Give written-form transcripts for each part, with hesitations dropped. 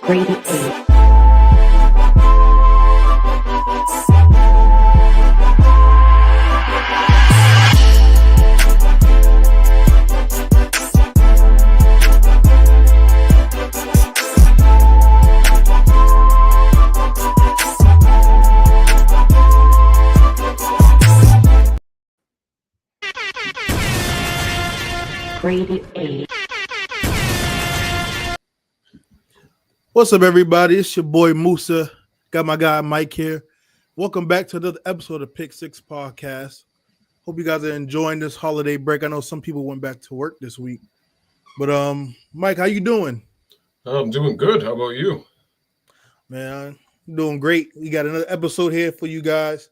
Grade 8. Grade 8. What's up, everybody? It's your boy Musa. Got my guy Mike here. Welcome back to another episode of PICK6 podcast. Hope you guys are enjoying this holiday break. I know some people went back to work this week, but Mike, how you doing? I'm doing good. How about you? Man, I'm doing great. We got another episode here for you guys.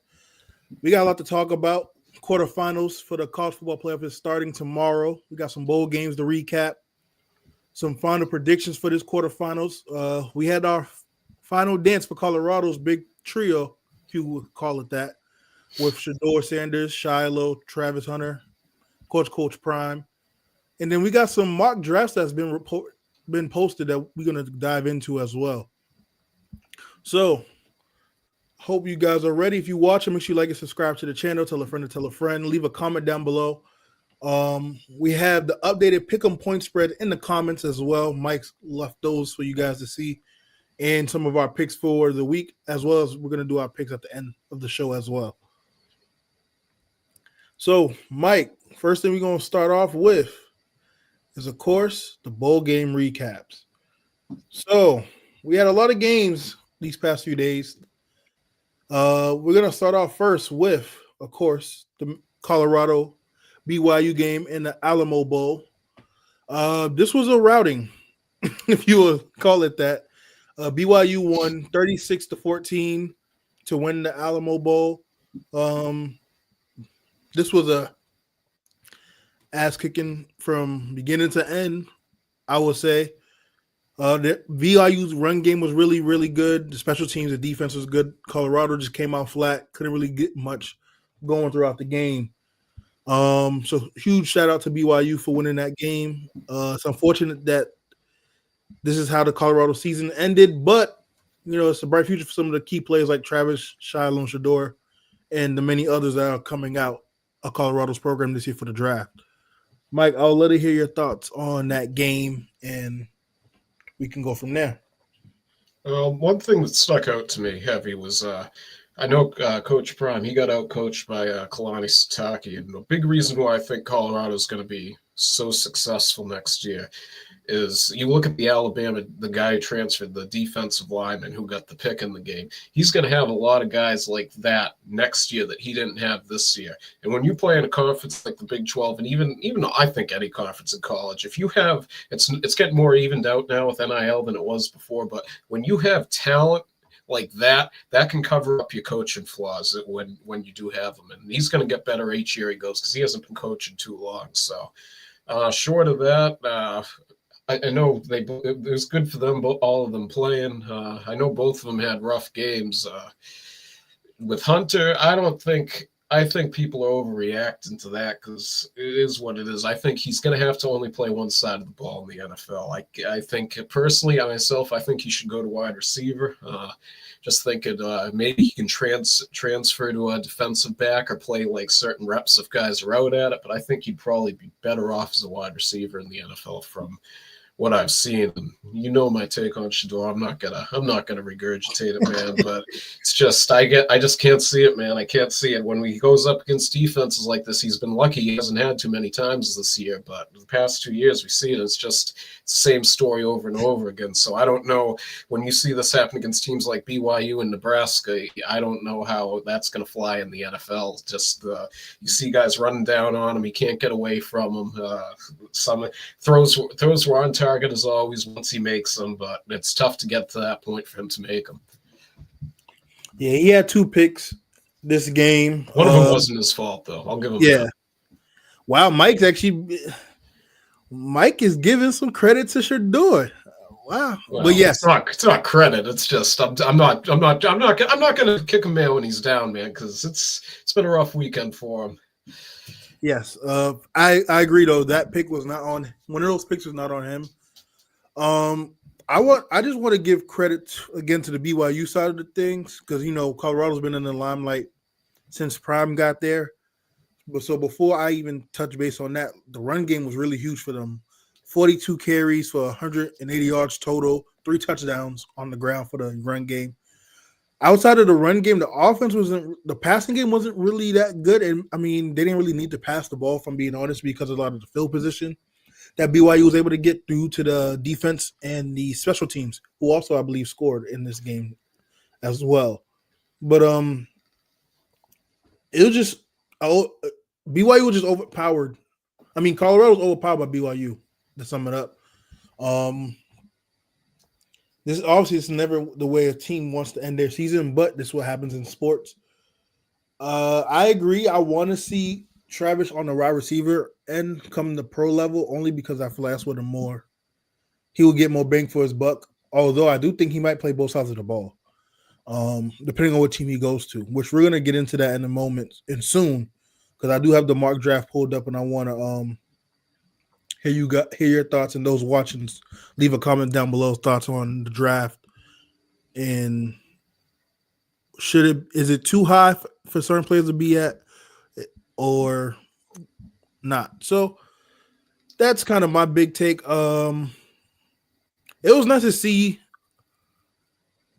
We got a lot to talk about. Quarterfinals for the college football playoff is starting tomorrow. We got some bowl games to recap. Some final predictions for this quarterfinals. We had our final dance for Colorado's big trio, if you would call it that, with Shedeur Sanders, Shiloh, Travis Hunter, Coach Prime. And then we got some mock drafts that's been posted that we're going to dive into as well. So, hope you guys are ready. If you watch, make sure you like and subscribe to the channel. Tell a friend to tell a friend. Leave a comment down below. We have the updated pick'em point spread in the comments as well. Mike's left those for you guys to see, and some of our picks for the week, as well as we're going to do our picks at the end of the show as well. So, Mike, first thing we're going to start off with is, of course, the bowl game recaps. So, we had a lot of games these past few days. We're going to start off first with, of course, the Colorado BYU game in the Alamo Bowl. This was a routing, if you would call it that. BYU won 36-14 to win the Alamo Bowl. This was a ass kicking from beginning to end, I would say. The BYU's run game was really, really good. The special teams, the defense was good. Colorado just came out flat. Couldn't really get much going throughout the game. So huge shout out to BYU for winning that game. It's unfortunate that this is how the Colorado season ended, but you know, it's a bright future for some of the key players like Travis, Shiloh, and Shedeur, and the many others that are coming out of Colorado's program this year for the draft. Mike, I'll let you hear your thoughts on that game, and we can go from there. One thing that stuck out to me heavy was I know Coach Prime, he got out-coached by Kalani Sitake, and a big reason why I think Colorado is going to be so successful next year is you look at the Alabama, the guy who transferred, the defensive lineman who got the pick in the game. He's going to have a lot of guys like that next year that he didn't have this year. And when you play in a conference like the Big 12, and even I think any conference in college, if you have it's getting more evened out now with NIL than it was before, but when you have talent like that can cover up your coaching flaws when you do have them. And he's going to get better each year he goes because he hasn't been coaching too long. So short of that, I know it was good for them, all of them playing. I know both of them had rough games. With Hunter, I think people are overreacting to that because it is what it is. I think he's going to have to only play one side of the ball in the NFL. I think personally, I think he should go to wide receiver. Just thinking maybe he can transfer to a defensive back or play like certain reps if guys are out at it. But I think he'd probably be better off as a wide receiver in the NFL from what I've seen. And you know my take on Shedeur. I'm not gonna regurgitate it, man. But it's just I just can't see it, man. I can't see it. When he goes up against defenses like this, he's been lucky he hasn't had too many times this year. But the past 2 years we see it. It's just the same story over and over again. So I don't know, when you see this happen against teams like BYU and Nebraska, I don't know how that's gonna fly in the NFL. Just you see guys running down on him, he can't get away from them. Some throws were on target as always once he makes them, but it's tough to get to that point for him to make them. Yeah, he had 2 picks this game. One of them wasn't his fault, though. I'll give him that. Wow, Mike is giving some credit to Shedeur. Wow, well, but yes, it's not credit. It's just I'm not going to kick a man when he's down, man, because it's been a rough weekend for him. Yes, I agree though. That pick was not on. One of those picks was not on him. I just want to give credit again to the BYU side of the things because Colorado's been in the limelight since Prime got there. But so before I even touch base on that, the run game was really huge for them. 42 carries for 180 yards total, 3 touchdowns on the ground for the run game. Outside of the run game, the passing game wasn't really that good. And I mean, they didn't really need to pass the ball, if I'm being honest, because of a lot of the field position that BYU was able to get through to the defense and the special teams, who also, I believe, scored in this game as well. But it was just BYU was just overpowered. I mean, Colorado was overpowered by BYU, to sum it up. This obviously is never the way a team wants to end their season, but this is what happens in sports. I agree. I want to see Travis on the wide receiver and come to pro level only because I feel like that's what he will get more bang for his buck. Although I do think he might play both sides of the ball, depending on what team he goes to, which we're going to get into that in a moment and soon because I do have the mock draft pulled up and I want to hear your thoughts, and those watching leave a comment down below thoughts on the draft. And is it too high for certain players to be at or not? So that's kind of my big take. It was nice to see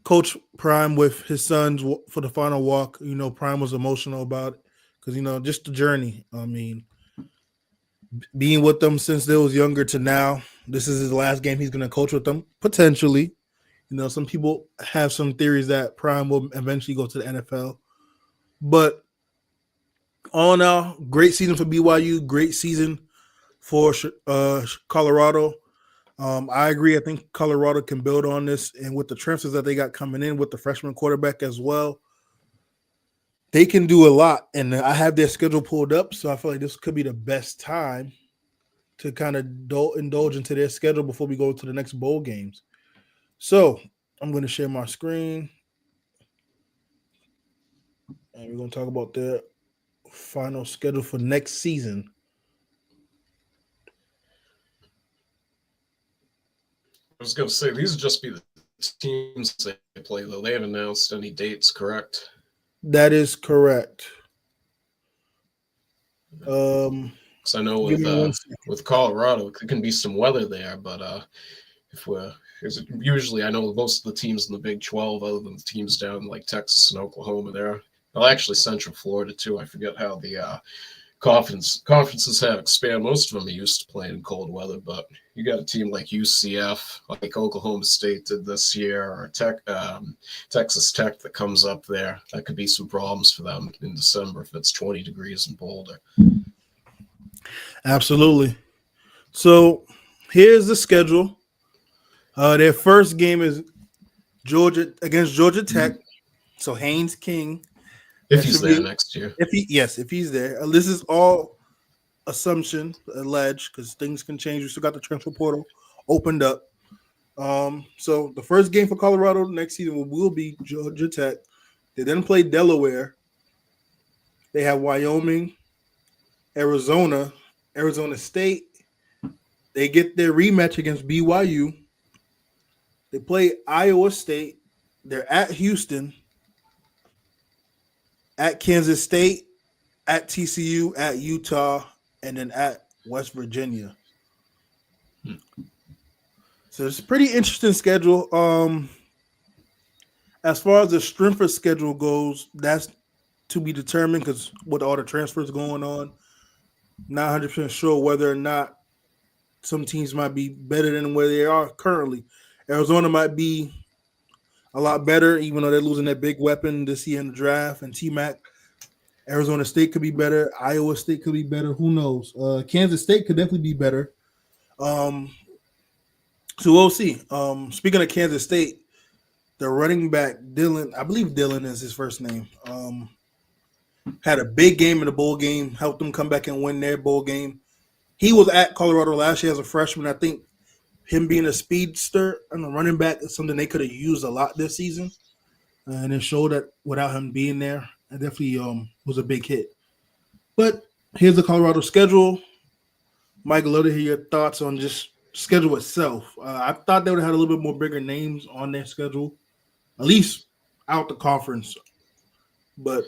Coach Prime with his sons for the final walk. Prime was emotional about it because, just the journey. I mean, being with them since they was younger to now, this is his last game he's going to coach with them, potentially. Some people have some theories that Prime will eventually go to the NFL. But all in all, great season for BYU, great season for Colorado. I agree. I think Colorado can build on this, and with the transfers that they got coming in with the freshman quarterback as well, they can do a lot. And I have their schedule pulled up, so I feel like this could be the best time to kind of indulge into their schedule before we go to the next bowl games. So I'm going to share my screen, and we're going to talk about their final schedule for next season. I was going to say, these would just be the teams they play, though. They haven't announced any dates, correct? That is correct. Because I know with Colorado, there can be some weather there, but usually I know most of the teams in the Big 12, other than the teams down like Texas and Oklahoma, there. Well, actually, Central Florida too. I forget how the conferences have expanded. Most of them are used to playing in cold weather, but you got a team like UCF, like Oklahoma State did this year, or Texas Tech that comes up there. That could be some problems for them in December if it's 20 degrees in Boulder. Absolutely. So here's the schedule. Their first game is against Georgia Tech. So Haynes King. If he's there next year. If he's there. This is all assumption, alleged, because things can change. We still got the transfer portal opened up. So the first game for Colorado next season will be Georgia Tech. They then play Delaware. They have Wyoming, Arizona State. They get their rematch against BYU. They play Iowa State. They're at Houston, at Kansas State, at TCU, at Utah, and then at West Virginia. So it's a pretty interesting schedule. As far as the strength of schedule goes, that's to be determined because with all the transfers going on, not 100% sure whether or not some teams might be better than where they are currently. Arizona might be a lot better, even though they're losing their big weapon this year in the draft and T-Mac. Arizona State could be better. Iowa State could be better. Who knows? Kansas State could definitely be better. So we'll see. Speaking of Kansas State, the running back, Dylan, I believe Dylan is his first name, had a big game in the bowl game, helped them come back and win their bowl game. He was at Colorado last year as a freshman. I think him being a speedster and a running back is something they could have used a lot this season. And it showed that without him being there, it definitely was a big hit. But here's the Colorado schedule. Mike, I'd love to hear your thoughts on just schedule itself. I thought they would have had a little bit more bigger names on their schedule, at least out the conference. But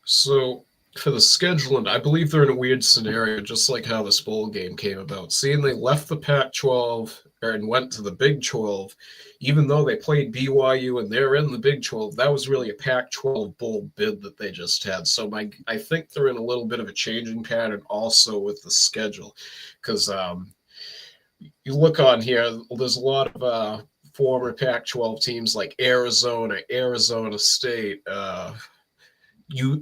so for the scheduling, I believe they're in a weird scenario, just like how this bowl game came about. Seeing they left the Pac-12 and went to the Big 12, even though they played BYU and they're in the Big 12, that was really a Pac-12 bowl bid that they just had. So I think they're in a little bit of a changing pattern also with the schedule, because you look on here, there's a lot of former Pac-12 teams like Arizona, Arizona State.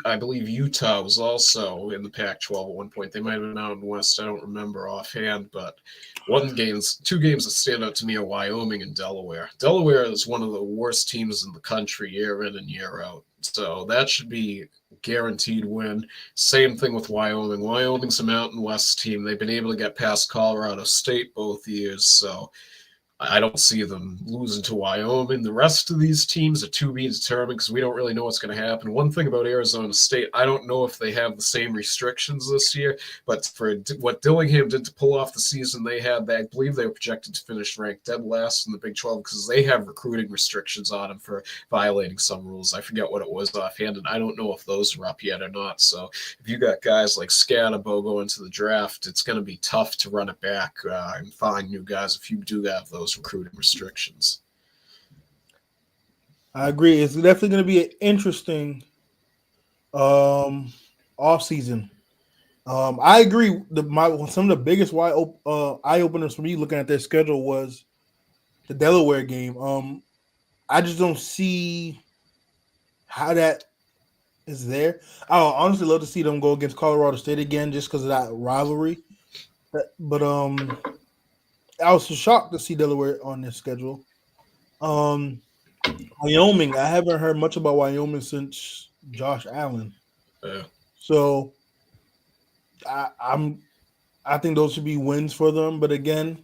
I believe Utah was also in the Pac-12 at one point. They might have been out in West. I don't remember offhand, but two games that stand out to me are Wyoming and Delaware. Delaware is one of the worst teams in the country year in and year out. So that should be guaranteed win. Same thing with Wyoming. Wyoming's a Mountain West team. They've been able to get past Colorado State both years, so I don't see them losing to Wyoming. The rest of these teams are to be determined because we don't really know what's going to happen. One thing about Arizona State, I don't know if they have the same restrictions this year, but for what Dillingham did to pull off the season they had, I believe they were projected to finish ranked dead last in the Big 12 because they have recruiting restrictions on them for violating some rules. I forget what it was offhand, and I don't know if those are up yet or not. So if you got guys like Scatterbo going to the draft, it's going to be tough to run it back and find new guys if you do have those recruiting restrictions. I agree. It's definitely going to be an interesting off season. I agree. Some of the biggest eye openers for me looking at their schedule was the Delaware game. I just don't see how that is there. I would honestly love to see them go against Colorado State again just because of that rivalry. But I was shocked to see Delaware on their schedule. Wyoming, I haven't heard much about Wyoming since Josh Allen. Yeah. So I think those should be wins for them. But again,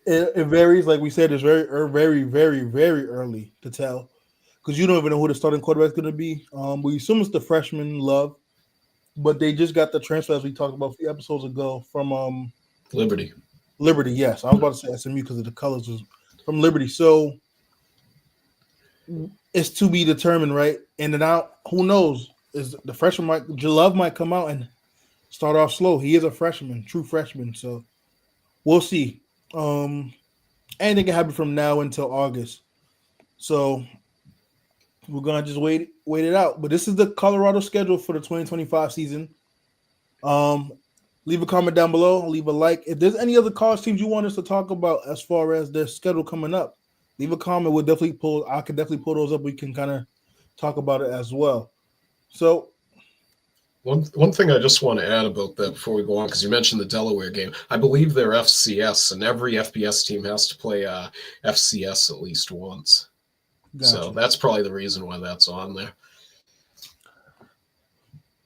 it varies. Like we said, it's very, very, very early to tell because you don't even know who the starting quarterback is going to be. We assume it's the freshman Love, but they just got the transfer as we talked about a few episodes ago from Liberty. Liberty, yes. I was about to say SMU because of the colors was from Liberty. So it's to be determined, right? And then now, who knows? Is the freshman Love might come out and start off slow. He is a freshman, true freshman. So we'll see. Anything can happen from now until August. So we're gonna just wait it out. But this is the Colorado schedule for the 2025 season. Leave a comment down below. Leave a like. If there's any other college teams you want us to talk about as far as their schedule coming up, leave a comment. I can definitely pull those up. We can kind of talk about it as well. So one thing I just want to add about that before we go on, because you mentioned the Delaware game. I believe they're FCS, and every FBS team has to play FCS at least once. Gotcha. So that's probably the reason why that's on there.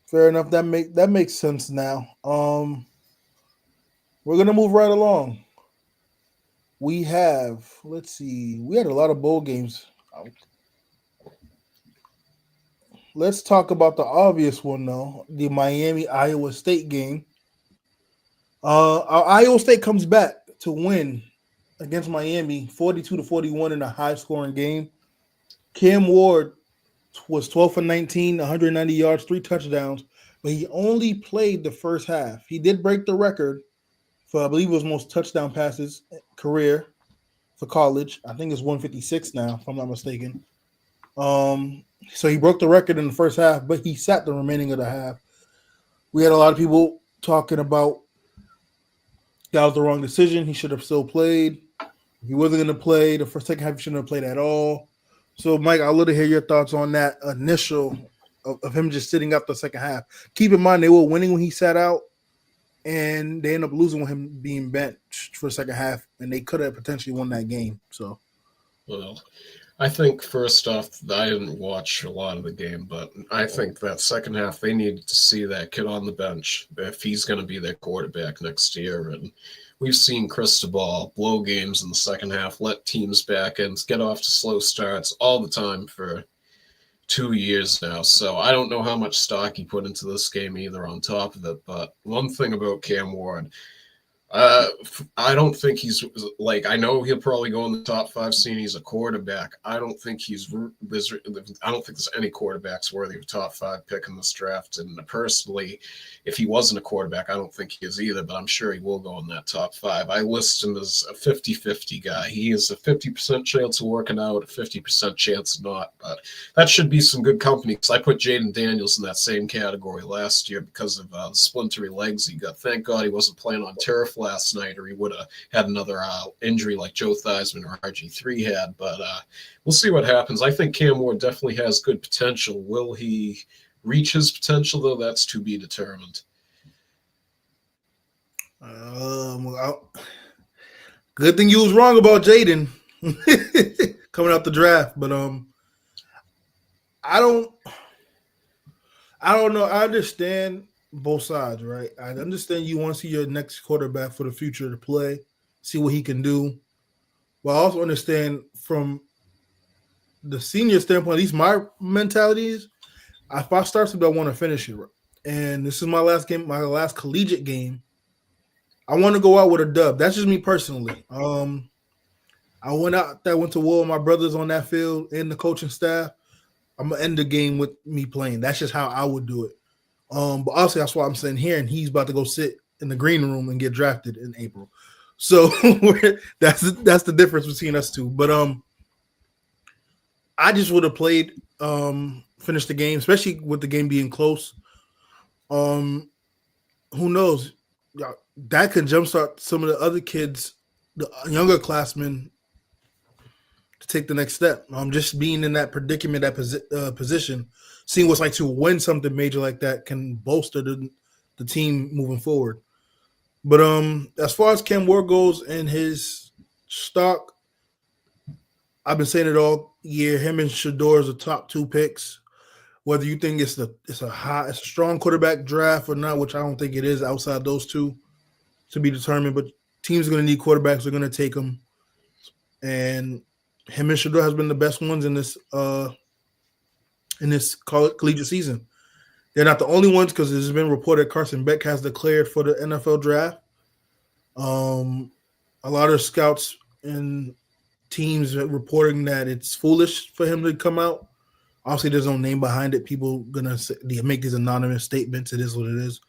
Fair enough. That makes sense now. We're gonna move right along. We had a lot of bowl games. Let's talk about the obvious one though, the Miami-Iowa State game. Our Iowa State comes back to win against Miami, 42-41 in a high-scoring game. Cam Ward was 12 for 19, 190 yards, 3 touchdowns, but he only played the first half. He did break the record for, I believe it was most touchdown passes career for college. I think it's 156 now, if I'm not mistaken. So he broke the record in the first half, but he sat the remaining of the half. We had a lot of people talking about that was the wrong decision. He should have still played. He wasn't going to play. The second half, he shouldn't have played at all. So, Mike, I'd love to hear your thoughts on that initial of him just sitting out the second half. Keep in mind, they were winning when he sat out, and they ended up losing with him being benched for the second half, and they could have potentially won that game. So, well, I think first off, I didn't watch a lot of the game, but I think that second half they needed to see that kid on the bench if he's going to be their quarterback next year. And we've seen Cristobal blow games in the second half, let teams back and get off to slow starts all the time for 2 years now. So I don't know how much stock he put into this game either on top of it. But one thing about Cam Ward, I don't think he's like, I know he'll probably go in the top 5 seeing he's a quarterback. I don't think there's any quarterbacks worthy of top 5 pick in this draft. And personally, if he wasn't a quarterback, I don't think he is either, but I'm sure he will go in that top 5. I list him as a 50-50 guy. He is a 50% chance of working out, a 50% chance of not, but that should be some good company, because I put Jaden Daniels in that same category last year because of splintery legs he got. Thank God he wasn't playing on turf last night, or he would have had another injury like Joe Theismann or RG3 had. But we'll see what happens. I think Cam Ward definitely has good potential. Will he reach his potential, though? That's to be determined. Good thing you was wrong about Jaden coming out the draft, but I don't know. I understand both sides, right? I understand you want to see your next quarterback for the future to play, see what he can do. But I also understand from the senior standpoint, at least my mentality is, if I start something, I want to finish it. And this is my last game, my last collegiate game. I want to go out with a dub. That's just me personally. I went to war with my brothers on that field and the coaching staff. I'm going to end the game with me playing. That's just how I would do it. But obviously, that's why I'm sitting here, and he's about to go sit in the green room and get drafted in April. So that's the difference between us two. But I just would have played, finished the game, especially with the game being close. Who knows? That could jumpstart some of the other kids, the younger classmen, to take the next step. Just being in that predicament, that position, seeing what's like to win something major like that can bolster the team moving forward. But as far as Cam Ward goes and his stock, I've been saying it all year. Him and Shedeur is the top 2 picks. Whether you think it's a strong quarterback draft or not, which I don't think it is outside those two, to be determined. But teams are going to need quarterbacks. They're going to take them, and him and Shedeur has been the best ones in this collegiate season. They're not the only ones, because it's been reported Carson Beck has declared for the NFL draft. A lot of scouts and teams are reporting that it's foolish for him to come out. Obviously, there's no name behind it. People gonna make these anonymous statements. It is what it is.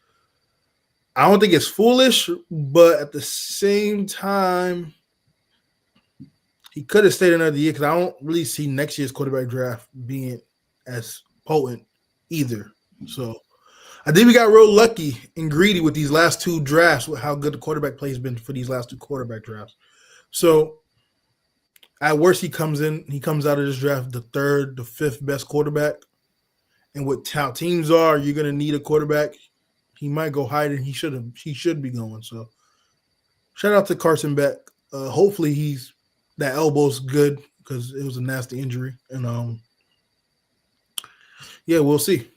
I don't think it's foolish, but at the same time, he could have stayed another year, because I don't really see next year's quarterback draft being as potent either. So I think we got real lucky and greedy with these last 2 drafts, with how good the quarterback play has been for these last 2 quarterback drafts. So at worst, he comes out of this draft the 3rd, the 5th best quarterback. And with how teams are, you're going to need a quarterback. He might go higher than he should be going. So shout out to Carson Beck. Hopefully that elbow's good, because it was a nasty injury. And yeah, we'll see.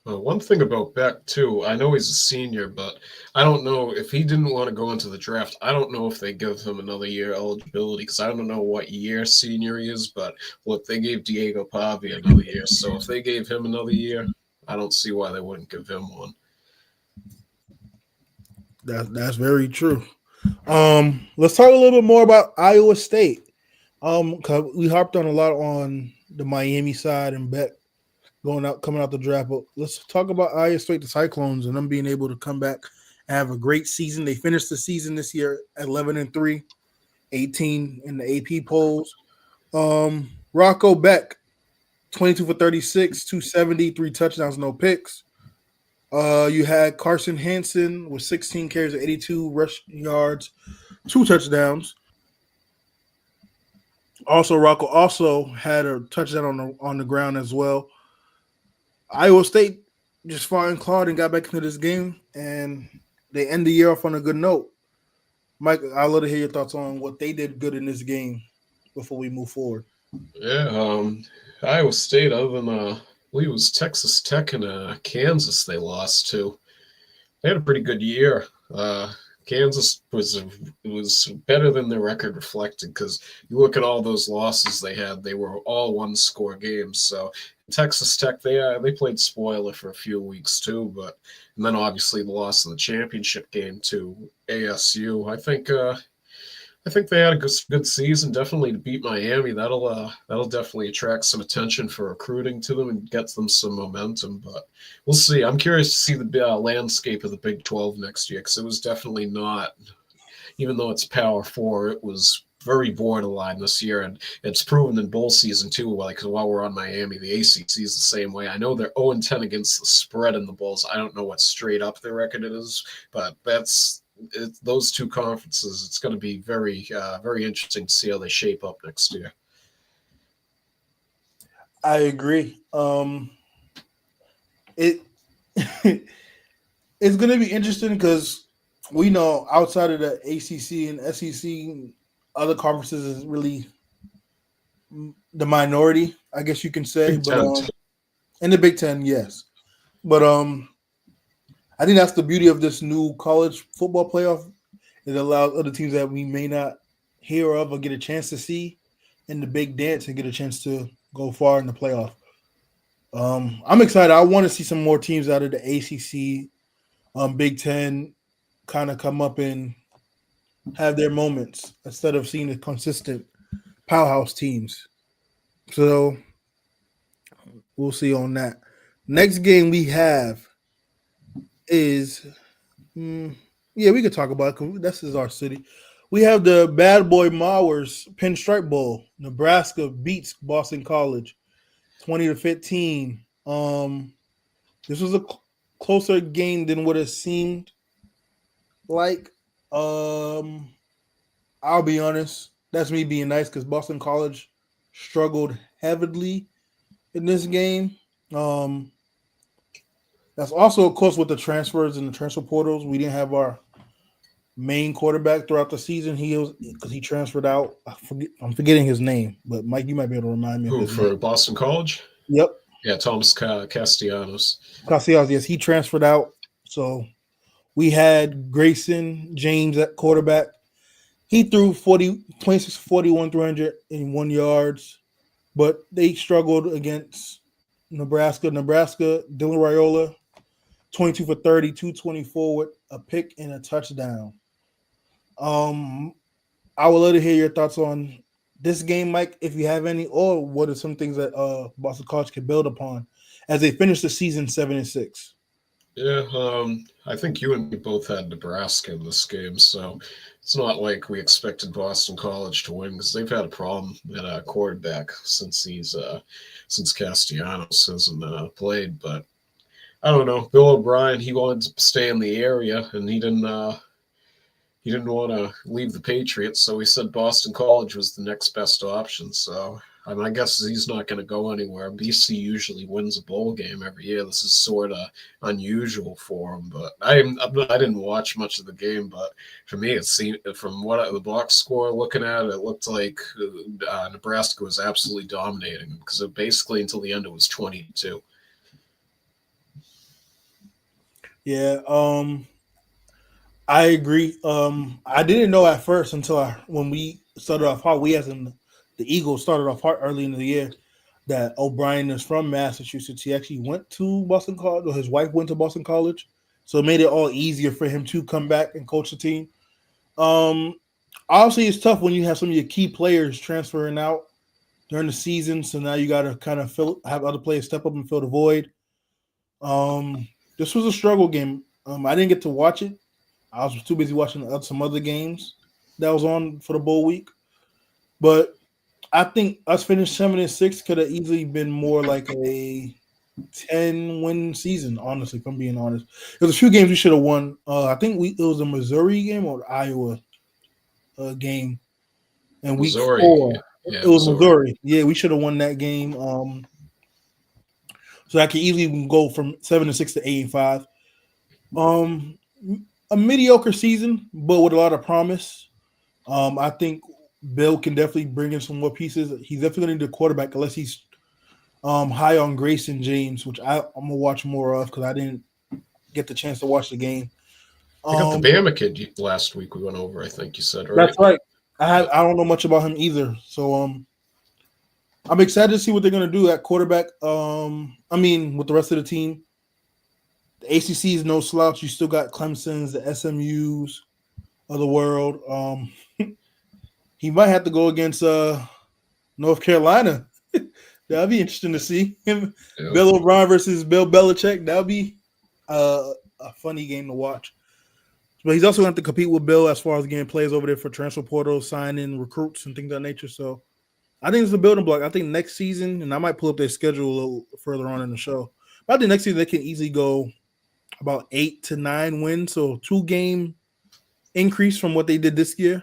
One thing about Beck, too, I know he's a senior, but I don't know if he didn't want to go into the draft. I don't know if they give him another year eligibility, because I don't know what year senior he is, but look, they gave Diego Pavi another year. So if they gave him another year, I don't see why they wouldn't give him one. That's very true. Let's talk a little bit more about Iowa State. 'Cause we harped on a lot on the Miami side and Beck coming out the draft. But let's talk about Iowa State, the Cyclones, and them being able to come back and have a great season. They finished the season this year at 11-3, 18 in the AP polls. Rocco Beck, 22 for 36, 270, 3 touchdowns, no picks. You had Carson Hansen with 16 carries, 82 rush yards, 2 touchdowns. Also, Rocco also had a touchdown on the ground as well. Iowa State just fought and clawed and got back into this game, and they end the year off on a good note. Mike, I'd love to hear your thoughts on what they did good in this game before we move forward. Yeah, Iowa State, other than I believe it was Texas Tech and Kansas they lost to, they had a pretty good year. Kansas was better than their record reflected, because you look at all those losses they had, they were all one-score games. So Texas Tech, they played spoiler for a few weeks too, and then obviously the loss in the championship game to ASU. I think they had a good season. Definitely to beat Miami, that'll definitely attract some attention for recruiting to them and get them some momentum. But we'll see. I'm curious to see the landscape of the Big 12 next year, because it was definitely not, even though it's Power 4, it was very borderline this year, and it's proven in bowl season too. Like, while we're on Miami, the ACC is the same way. I know they're 0-10 against the spread in the bowls. I don't know what straight up their record is, but those two conferences. It's going to be very interesting to see how they shape up next year. I agree. It it's going to be interesting because we know outside of the ACC and SEC, other conferences is really the minority, I guess you can say. But in the Big Ten, yes. But I think that's the beauty of this new college football playoff. It allows other teams that we may not hear of or get a chance to see in the big dance and get a chance to go far in the playoff. I'm excited. I want to see some more teams out of the ACC, Big Ten, kind of come up and have their moments instead of seeing the consistent powerhouse teams. So we'll see on that. Next game we have is, we could talk about it. This is our city. We have the Bad Boy Mowers Pinstripe Bowl. Nebraska beats Boston College 20-15. This was a closer game than what it seemed like. I'll be honest. That's me being nice, because Boston College struggled heavily in this game. That's also, of course, with the transfers and the transfer portals. We didn't have our main quarterback throughout the season. Because he transferred out. I'm forgetting his name, but Mike, you might be able to remind me. Who, for Boston College? Yep. Yeah, Thomas Castellanos. Castellanos, yes, he transferred out. So we had Grayson James at quarterback. He threw 26, 41, 301 yards, but they struggled against Nebraska. Dylan Raiola, 22 for 30, 224 with a pick and a touchdown. I would love to hear your thoughts on this game, Mike, if you have any, or what are some things that Boston College can build upon as they finish the season 7-6. Yeah, I think you and me both had Nebraska in this game, so it's not like we expected Boston College to win, because they've had a problem at a quarterback since Castellanos hasn't played. But I don't know. Bill O'Brien, he wanted to stay in the area, and he didn't want to leave the Patriots, so he said Boston College was the next best option. So I guess he's not going to go anywhere. BC usually wins a bowl game every year. This is sort of unusual for him. But I didn't watch much of the game. But for me, it seemed, from the box score looking at it, looked like Nebraska was absolutely dominating, because basically until the end it was 20-2. Yeah, I agree. I didn't know at first until when we started off hot. We, as in the Eagles, started off hot early in the year, that O'Brien is from Massachusetts. He actually went to Boston College, or his wife went to Boston College, so it made it all easier for him to come back and coach the team. Obviously, it's tough when you have some of your key players transferring out during the season, so now you got to kind of have other players step up and fill the void. This was a struggle game. I didn't get to watch it. I was too busy watching some other games that was on for the bowl week. But I think us finishing 7-6 could have easily been more like a 10-win season, honestly, if I'm being honest. There's a few games we should have won. I think it was a Missouri game or Iowa game. And week 4. Yeah, it was Missouri. Yeah, we should have won that game. So I could easily go from 7-6 to 8-5. A mediocre season, but with a lot of promise. I think Bill can definitely bring in some more pieces. He's definitely going to need a quarterback, unless he's high on Grayson James, which I'm going to watch more of, because I didn't get the chance to watch the game. I got the Bama kid last week we went over, I think you said, right? That's right. I don't know much about him either. So I'm excited to see what they're gonna do at quarterback. With the rest of the team. The ACC is no slouch. You still got Clemson's, the SMU's of the world. He might have to go against North Carolina. That'll be interesting to see him. Yep. Bill O'Brien versus Bill Belichick. That'll be a funny game to watch. But he's also going to have to compete with Bill as far as getting players over there for transfer portal, signing recruits, and things of that nature. So I think it's a building block. I think next season, and I might pull up their schedule a little further on in the show, but I think next season they can easily go about 8 to 9 wins. So 2-game increase from what they did this year.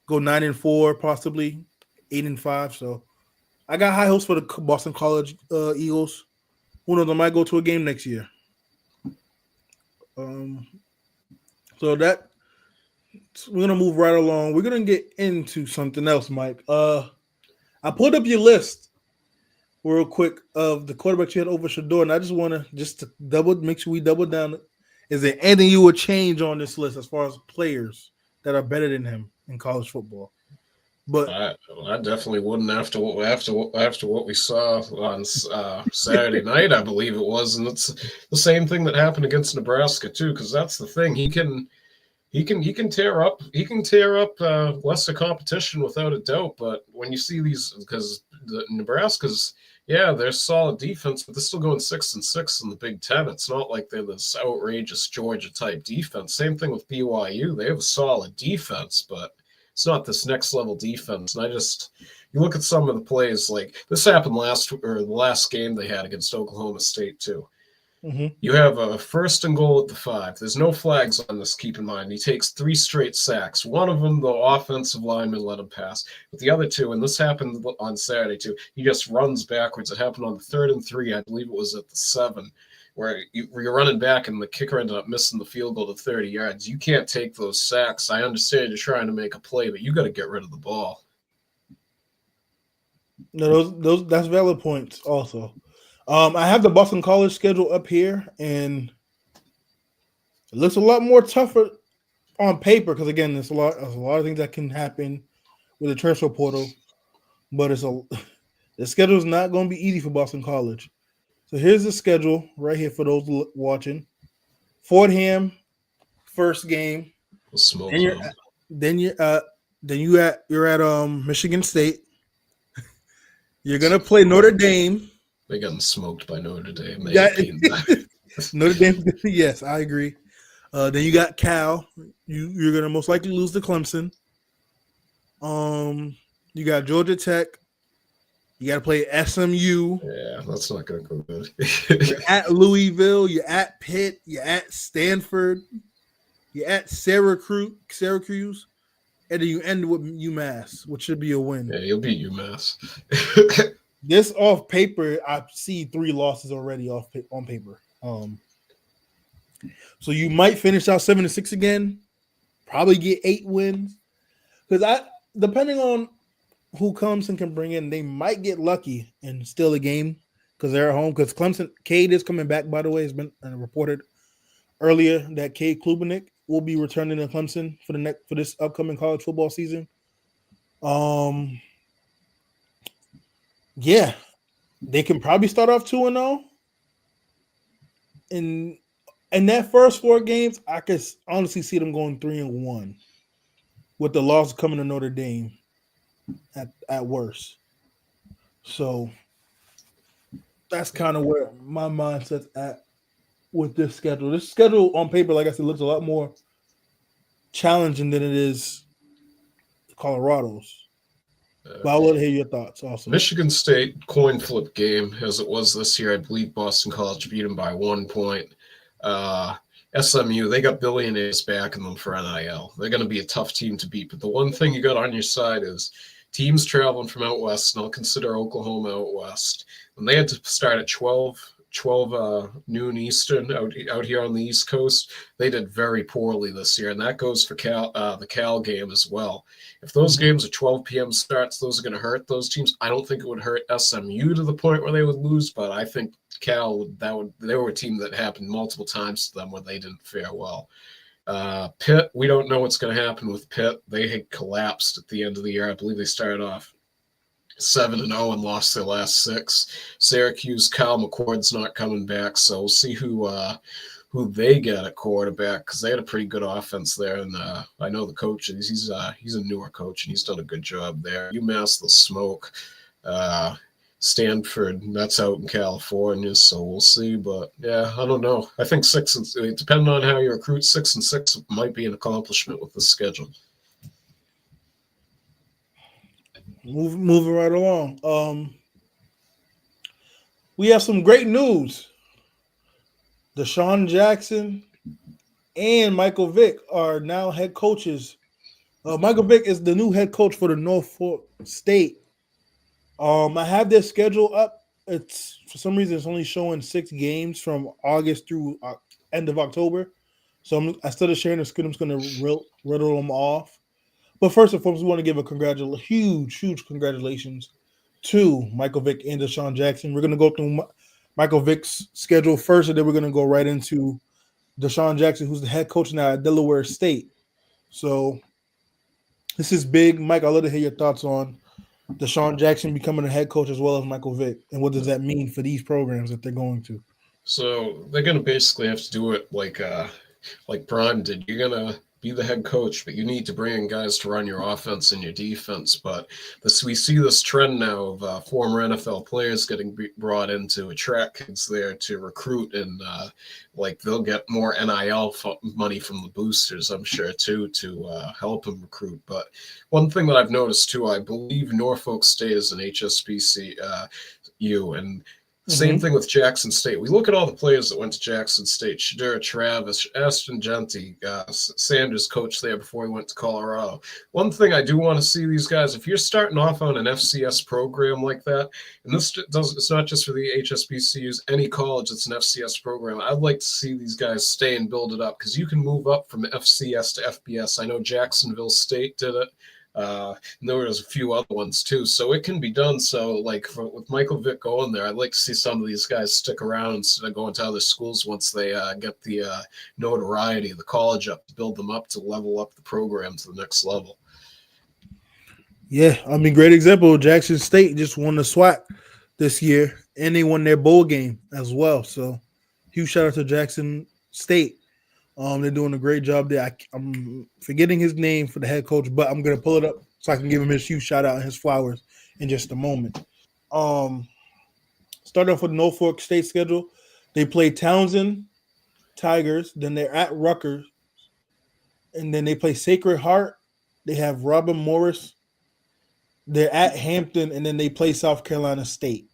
Go 9-4, possibly 8-5. So I got high hopes for the Boston College Eagles. Who knows? They might go to a game next year. So that we're gonna move right along. We're gonna get into something else, Mike. I pulled up your list real quick of the quarterbacks you had over Shedeur, and I just want to make sure we double down. Is there anything you would change on this list as far as players that are better than him in college football? But I definitely wouldn't after what we saw on Saturday night, I believe it was, and it's the same thing that happened against Nebraska too. Because that's the thing, he can tear up lesser competition without a doubt. But when you see these, because the Nebraska's, they're solid defense, but they're still going 6-6 in the Big Ten. It's not like they're this outrageous Georgia type defense. Same thing with BYU; they have a solid defense, but it's not this next level defense. And you look at some of the plays, like this happened the last game they had against Oklahoma State too. Mm-hmm. You have a 1st and goal at the 5. There's no flags on this, keep in mind. He takes 3 straight sacks. One of them, the offensive lineman let him pass. But the other 2, and this happened on Saturday too, he just runs backwards. It happened on the 3rd and 3. I believe it was at the 7. Where you're running back and the kicker ended up missing the field goal to 30 yards. You can't take those sacks. I understand you're trying to make a play, but you got to get rid of the ball. No, that's valid points also. I have the Boston College schedule up here, and it looks a lot more tougher on paper because, again, there's a lot of things that can happen with the transfer portal, but the schedule is not going to be easy for Boston College. So here's the schedule right here for those watching. Fordham, first game. Then you're at Michigan State. You're gonna play Notre Dame. They got smoked by Notre Dame. Notre Dame. Yes, I agree. Then you got Cal. You're gonna most likely lose to Clemson. You got Georgia Tech. You got to play SMU. Yeah, that's not going to go good. You're at Louisville. You're at Pitt. You're at Stanford. You're at Syracuse. And then you end with UMass, which should be a win. Yeah, you'll beat UMass. This off paper, I see 3 losses already on paper. So you might finish out 7-6 again. Probably get 8 wins. Because depending on who comes and can bring in, they might get lucky and steal a game because they're at home. Because Clemson, Cade is coming back, by the way. It's been reported earlier that Cade Klubenik will be returning to Clemson for this upcoming college football season. Yeah, they can probably start off 2-0. In that first 4 games, I could honestly see them going 3-1 with the loss coming to Notre Dame. At worst. So that's kind of where my mindset's at with this schedule. This schedule on paper, like I said, looks a lot more challenging than it is Colorado's. But I want to hear your thoughts also. Michigan State coin flip game as it was this year. I believe Boston College beat them by 1 point. SMU, they got billionaires backing them for NIL. They're going to be a tough team to beat. But the one thing you got on your side is teams traveling from out west, and I'll consider Oklahoma out west. And they had to start at 12 noon Eastern out here on the East Coast. They did very poorly this year, and that goes for the Cal game as well. If those games are 12 p.m. starts, those are going to hurt those teams. I don't think it would hurt SMU to the point where they would lose, but I think Cal, they were a team that happened multiple times to them where they didn't fare well. Pitt, we don't know what's going to happen with Pitt. They had collapsed at the end of the year. I believe they started off 7-0 and lost their last 6. Syracuse, Kyle McCord's not coming back, so we'll see who they get at quarterback, because they had a pretty good offense there. And I know the coach, he's a newer coach, and he's done a good job there. UMass, the smoke. Stanford, that's out in California, so we'll see. But yeah, I don't know. I think 6 and depending on how you recruit, 6-6 might be an accomplishment with the schedule. Moving right along. We have some great news. DeSean Jackson and Michael Vick are now head coaches. Michael Vick is the new head coach for the Norfolk State. I have their schedule up. It's for some reason it's only showing 6 games from August through end of October. So instead of sharing the screen, I'm just going to riddle them off. But first and foremost, we want to give a huge congratulations to Michael Vick and DeSean Jackson. We're going to go through Michael Vick's schedule first, and then we're going to go right into DeSean Jackson, who's the head coach now at Delaware State. So this is big. Mike, I'd love to hear your thoughts on DeSean Jackson becoming a head coach as well as Michael Vick, and what does that mean for these programs that they're going to? So they're going to basically have to do it like Prime did. You're going to be the head coach, but you need to bring in guys to run your offense and your defense. But we see this trend now of former NFL players getting brought in to attract kids there to recruit, and they'll get more NIL money from the boosters, I'm sure, too, to help them recruit. But one thing that I've noticed, too, I believe Norfolk State is an HSBC and same thing with Jackson State. We look at all the players that went to Jackson State: Shedeur, Travis, Ashton Genty, Sanders coached there before he went to Colorado. One thing I do want to see these guys, if you're starting off on an FCS program like that, and it's not just for the HSBCUs, any college that's an FCS program, I'd like to see these guys stay and build it up, because you can move up from FCS to FBS. I know Jacksonville State did it. And there was a few other ones too, so it can be done. So, with Michael Vick going there, I'd like to see some of these guys stick around instead of going to other schools once they get the notoriety of the college up, to build them up to level up the program to the next level. Yeah, I mean, great example. Jackson State just won the SWAC this year, and they won their bowl game as well. So, huge shout out to Jackson State. They're doing a great job there. I'm forgetting his name for the head coach, but I'm going to pull it up so I can give him his huge shout out and his flowers in just a moment. Start off with Norfolk State schedule. They play Townsend Tigers, then they're at Rutgers, and then they play Sacred Heart. They have Robin Morris. They're at Hampton, and then they play South Carolina State.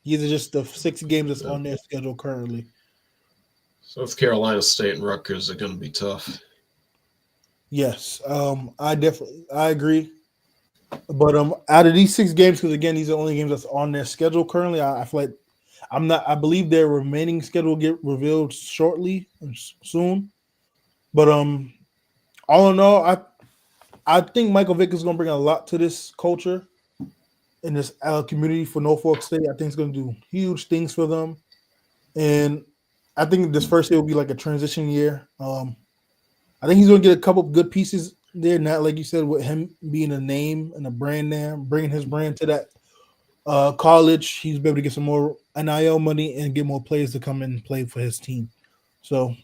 These are just the 6 games that's on their schedule currently. South Carolina State and Rutgers are going to be tough. Yes, I agree. But out of these 6 games, because again, these are the only games that's on their schedule currently. I feel like I believe their remaining schedule will get revealed shortly, soon. But all in all, I think Michael Vick is going to bring a lot to this culture in this community for Norfolk State. I think it's going to do huge things for them, and I think this first year will be like a transition year. I think he's going to get a couple of good pieces there. Not like you said, with him being a name and a brand there, bringing his brand to that college. He's able to get some more NIL money and get more players to come in and play for his team. So,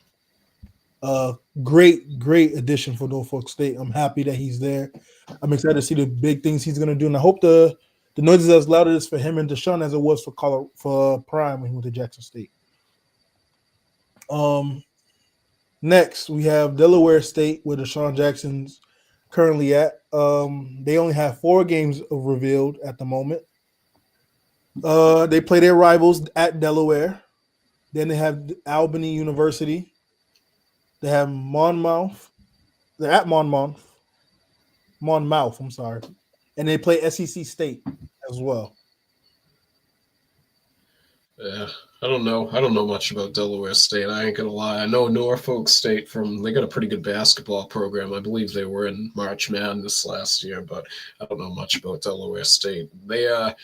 great addition for Norfolk State. I'm happy that he's there. I'm excited to see the big things he's going to do, and I hope the noise is as loud as for him and DeSean as it was for Prime when he went to Jackson State. Next we have Delaware State, where DeSean Jackson's currently at. They only have 4 games revealed at the moment. They play their rivals at Delaware. Then they have Albany University. They have Monmouth. They're at Monmouth. I'm sorry. And they play SEC State as well. Yeah, I don't know much about Delaware State. I ain't gonna lie. I know Norfolk State they got a pretty good basketball program. I believe they were in March Madness last year, but I don't know much about Delaware State. I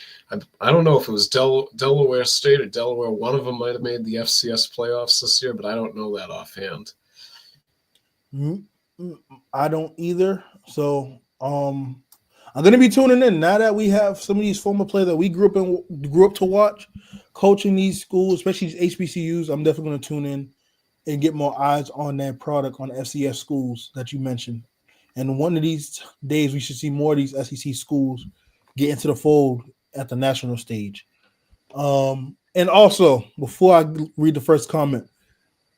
don't know if it was Delaware State or Delaware. One of them might have made the FCS playoffs this year, but I don't know that offhand. Mm, I don't either. So I'm gonna be tuning in now that we have some of these former players that we grew up to watch, coaching these schools, especially these HBCUs. I'm definitely gonna tune in and get more eyes on that product on FCS schools that you mentioned. And one of these days, we should see more of these SEC schools get into the fold at the national stage. And also, before I read the first comment,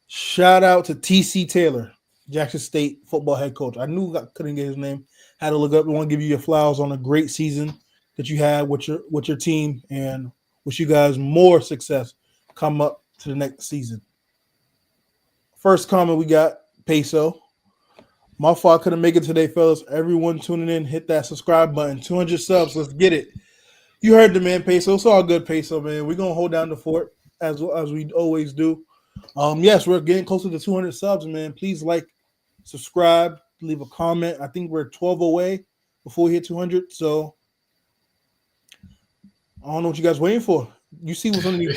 shout out to TC Taylor, Jackson State football head coach. I knew I couldn't get his name. Had to look up. I want to give you your flowers on a great season that you had with your team, and wish you guys more success come up to the next season. First comment we got Peso. My fault, couldn't make it today, fellas. Everyone tuning in, hit that subscribe button. 200 subs, let's get it. You heard the man, Peso. It's all good, Peso, man. We're gonna hold down the fort as we always do. Yes, we're getting closer to 200 subs, man. Please like, subscribe, leave a comment. I think we're 12 away before we hit 200. So I don't know what you guys waiting for. You see what's underneath.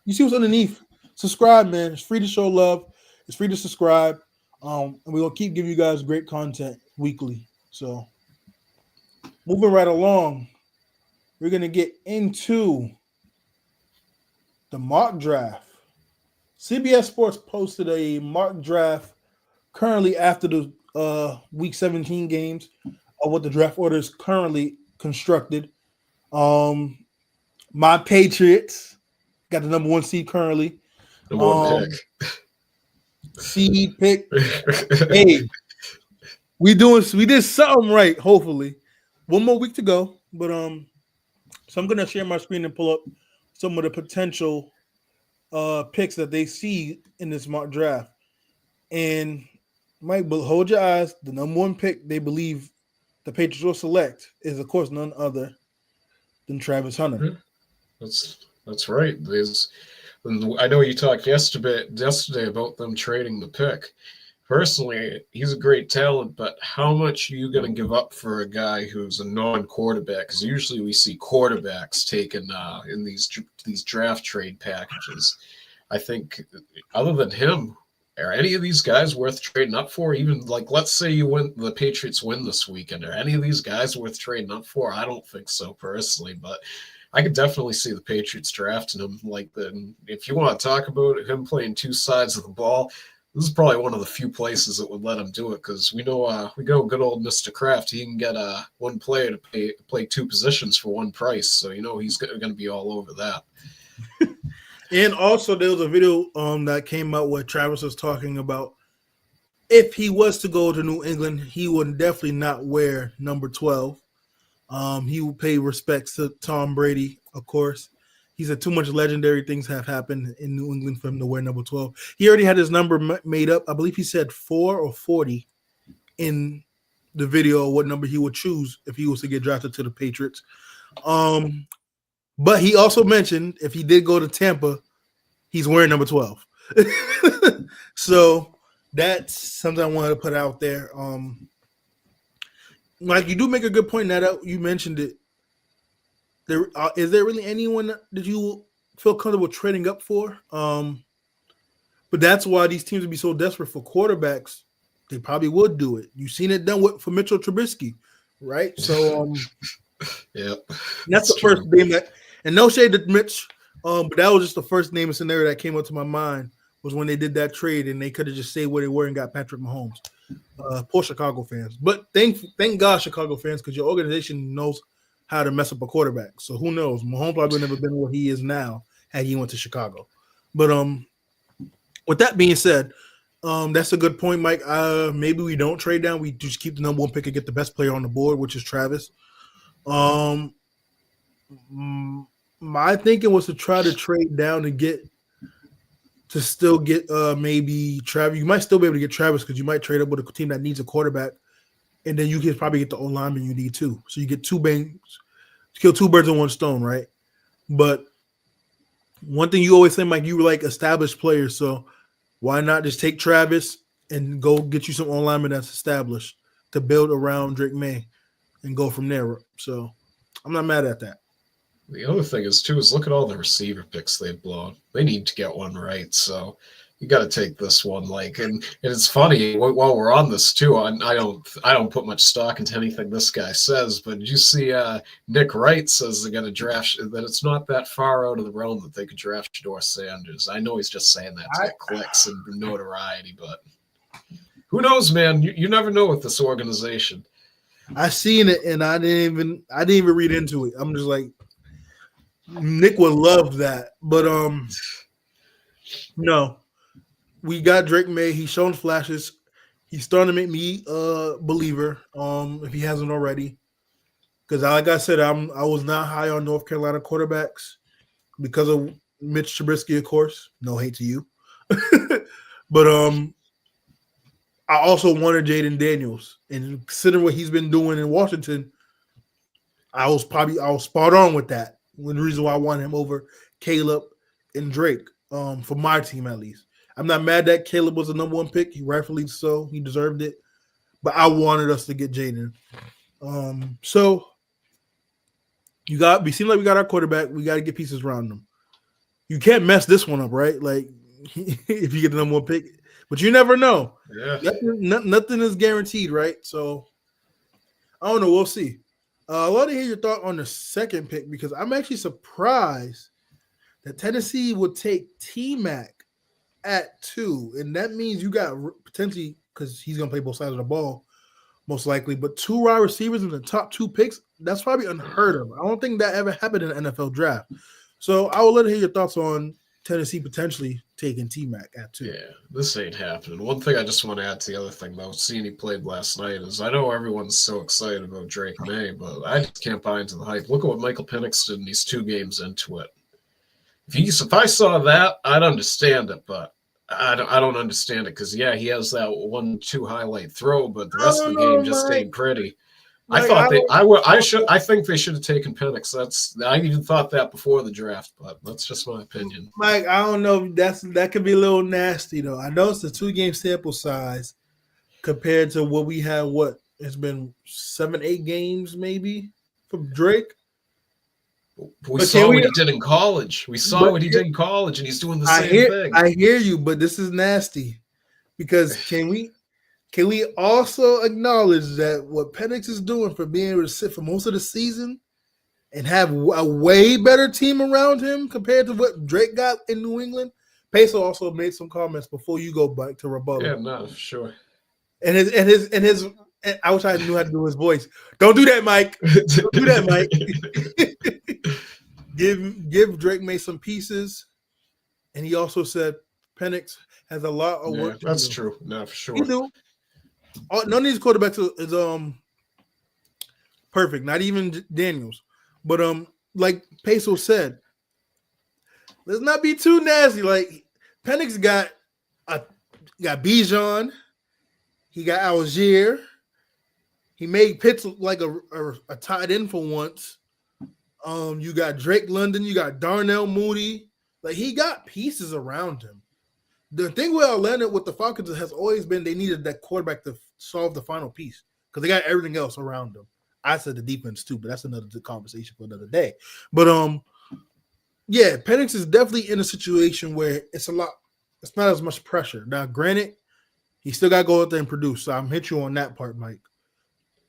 You see what's underneath. Subscribe, man. It's free to show love. It's free to subscribe. And we're gonna keep giving you guys great content weekly. So moving right along, we're gonna get into the mock draft. CBS Sports posted a mock draft currently after the week 17 games of what the draft order is currently constructed. My Patriots got the number 1 seed currently. Number 1 pick. Seed pick. Hey, we did something right, hopefully. One more week to go. But so I'm gonna share my screen and pull up some of the potential picks that they see in this mock draft. And Mike, but hold your eyes. The number 1 pick they believe the Patriots will select is, of course, none other than Travis Hunter. That's right. I know you talked yesterday about them trading the pick. Personally, he's a great talent, but how much are you going to give up for a guy who's a non-quarterback? Because usually we see quarterbacks taken in these draft trade packages. I think other than him, are any of these guys worth trading up for? Even like, let's say the Patriots win this weekend. Are any of these guys worth trading up for? I don't think so personally, but I could definitely see the Patriots drafting him like that. And if you want to talk about him playing 2 sides of the ball, this is probably one of the few places that would let him do it, because we know good old Mr. Kraft. He can get 1 player to play 2 positions for 1 price, so he's going to be all over that. And also, there was a video that came out where Travis was talking about if he was to go to New England, he would definitely not wear number 12. He will pay respects to Tom Brady, of course. He said too much legendary things have happened in New England for him to wear number 12. He already had his number made up. I believe he said 4 or 40 in the video what number he would choose if he was to get drafted to the Patriots. But he also mentioned if he did go to Tampa, he's wearing number 12. So that's something I wanted to put out there. Like, you do make a good point that you mentioned it. Is there really anyone that you feel comfortable trading up for? But that's why these teams would be so desperate for quarterbacks. They probably would do it. You've seen it done for Mitchell Trubisky, right? So, yeah, that's the first name that. And no shade to Mitch, but that was just the first name and scenario that came up to my mind was when they did that trade and they could have just stayed where they were and got Patrick Mahomes. Poor Chicago fans, but thank God, Chicago fans, because your organization knows how to mess up a quarterback. So who knows? Mahomes probably never been where he is now had he went to Chicago. But with that being said, that's a good point, Mike. Maybe we don't trade down. We just keep the number 1 pick and get the best player on the board, which is Travis. My thinking was to try to trade down and still get maybe Travis. You might still be able to get Travis because you might trade up with a team that needs a quarterback, and then you can probably get the O-lineman you need too. So you get kill 2 birds with 1 stone, right? But one thing you always say, Mike, you were like established players, so why not just take Travis and go get you some O-lineman that's established to build around Drake May and go from there? So I'm not mad at that. The other thing is look at all the receiver picks they've blown. They need to get one right. So, You got to take this one, and it's funny while we're on this too. I don't put much stock into anything this guy says, but did you see Nick Wright says they're going to draft that it's not that far out of the realm that they could draft Shedeur Sanders. I know he's just saying that to get clicks and notoriety, but who knows, man? You never know with this organization. I seen it and I didn't even read into it. I'm just like, Nick would love that, but no. We got Drake May. He's shown flashes. He's starting to make me a believer, if he hasn't already. Because like I said, I was not high on North Carolina quarterbacks because of Mitch Trubisky, of course. No hate to you. But I also wanted Jaden Daniels. And considering what he's been doing in Washington, I was spot on with that. One reason why I wanted him over Caleb and Drake, for my team at least. I'm not mad that Caleb was the number one pick. He rightfully so. He deserved it. But I wanted us to get Jaden. So we seem like we got our quarterback. We got to get pieces around him. You can't mess this one up, right? Like if you get the number one pick. But you never know. Yeah. Nothing is guaranteed, right? So I don't know. We'll see. I want to hear your thought on the second pick because I'm actually surprised that Tennessee would take T-Mac at 2, and that means you got potentially, because he's going to play both sides of the ball, most likely, but 2 wide receivers in the top 2 picks, that's probably unheard of. I don't think that ever happened in an NFL draft. So I will let hear your thoughts on Tennessee potentially taking T-Mac at 2. Yeah, this ain't happening. One thing I just want to add to the other thing, though, seeing he played last night, is I know everyone's so excited about Drake May, but I just can't buy into the hype. Look at what Michael Penix did in these 2 games into it. If I saw that, I'd understand it, but I don't understand it because he has that 1-2 highlight throw, but the rest of the game just ain't pretty. I think they should have taken Penix. I even thought that before the draft, but that's just my opinion. Mike, I don't know. That could be a little nasty though. I know it's a 2-game sample size compared to what we have. What it's been 7-8 games maybe from Drake. We saw what he did in college. And he's doing the same thing. I hear you, but this is nasty because can we also acknowledge that what Penix is doing for being able to sit for most of the season and have a way better team around him compared to what Drake got in New England? Peso also made some comments before you go back to rebuttal. Yeah, no, sure. And his I wish I knew how to do his voice. Don't do that, Mike. Don't do that, Mike. Give Drake May some pieces. And he also said Penix has a lot of work. That's true. No, for sure. He do. None of these quarterbacks is perfect. Not even Daniels. But like Peso said, let's not be too nasty. Like Penix got Bijan. He got Algier. He made Pitts look like a tight end for once. You got Drake London. You got Darnell Mooney. Like he got pieces around him. The thing with Atlanta with the Falcons has always been they needed that quarterback to solve the final piece because they got everything else around them. I said the defense too, but that's another conversation for another day. But yeah, Penix is definitely in a situation where it's not as much pressure. Now, granted, he still got to go out there and produce. So I'm hit you on that part, Mike.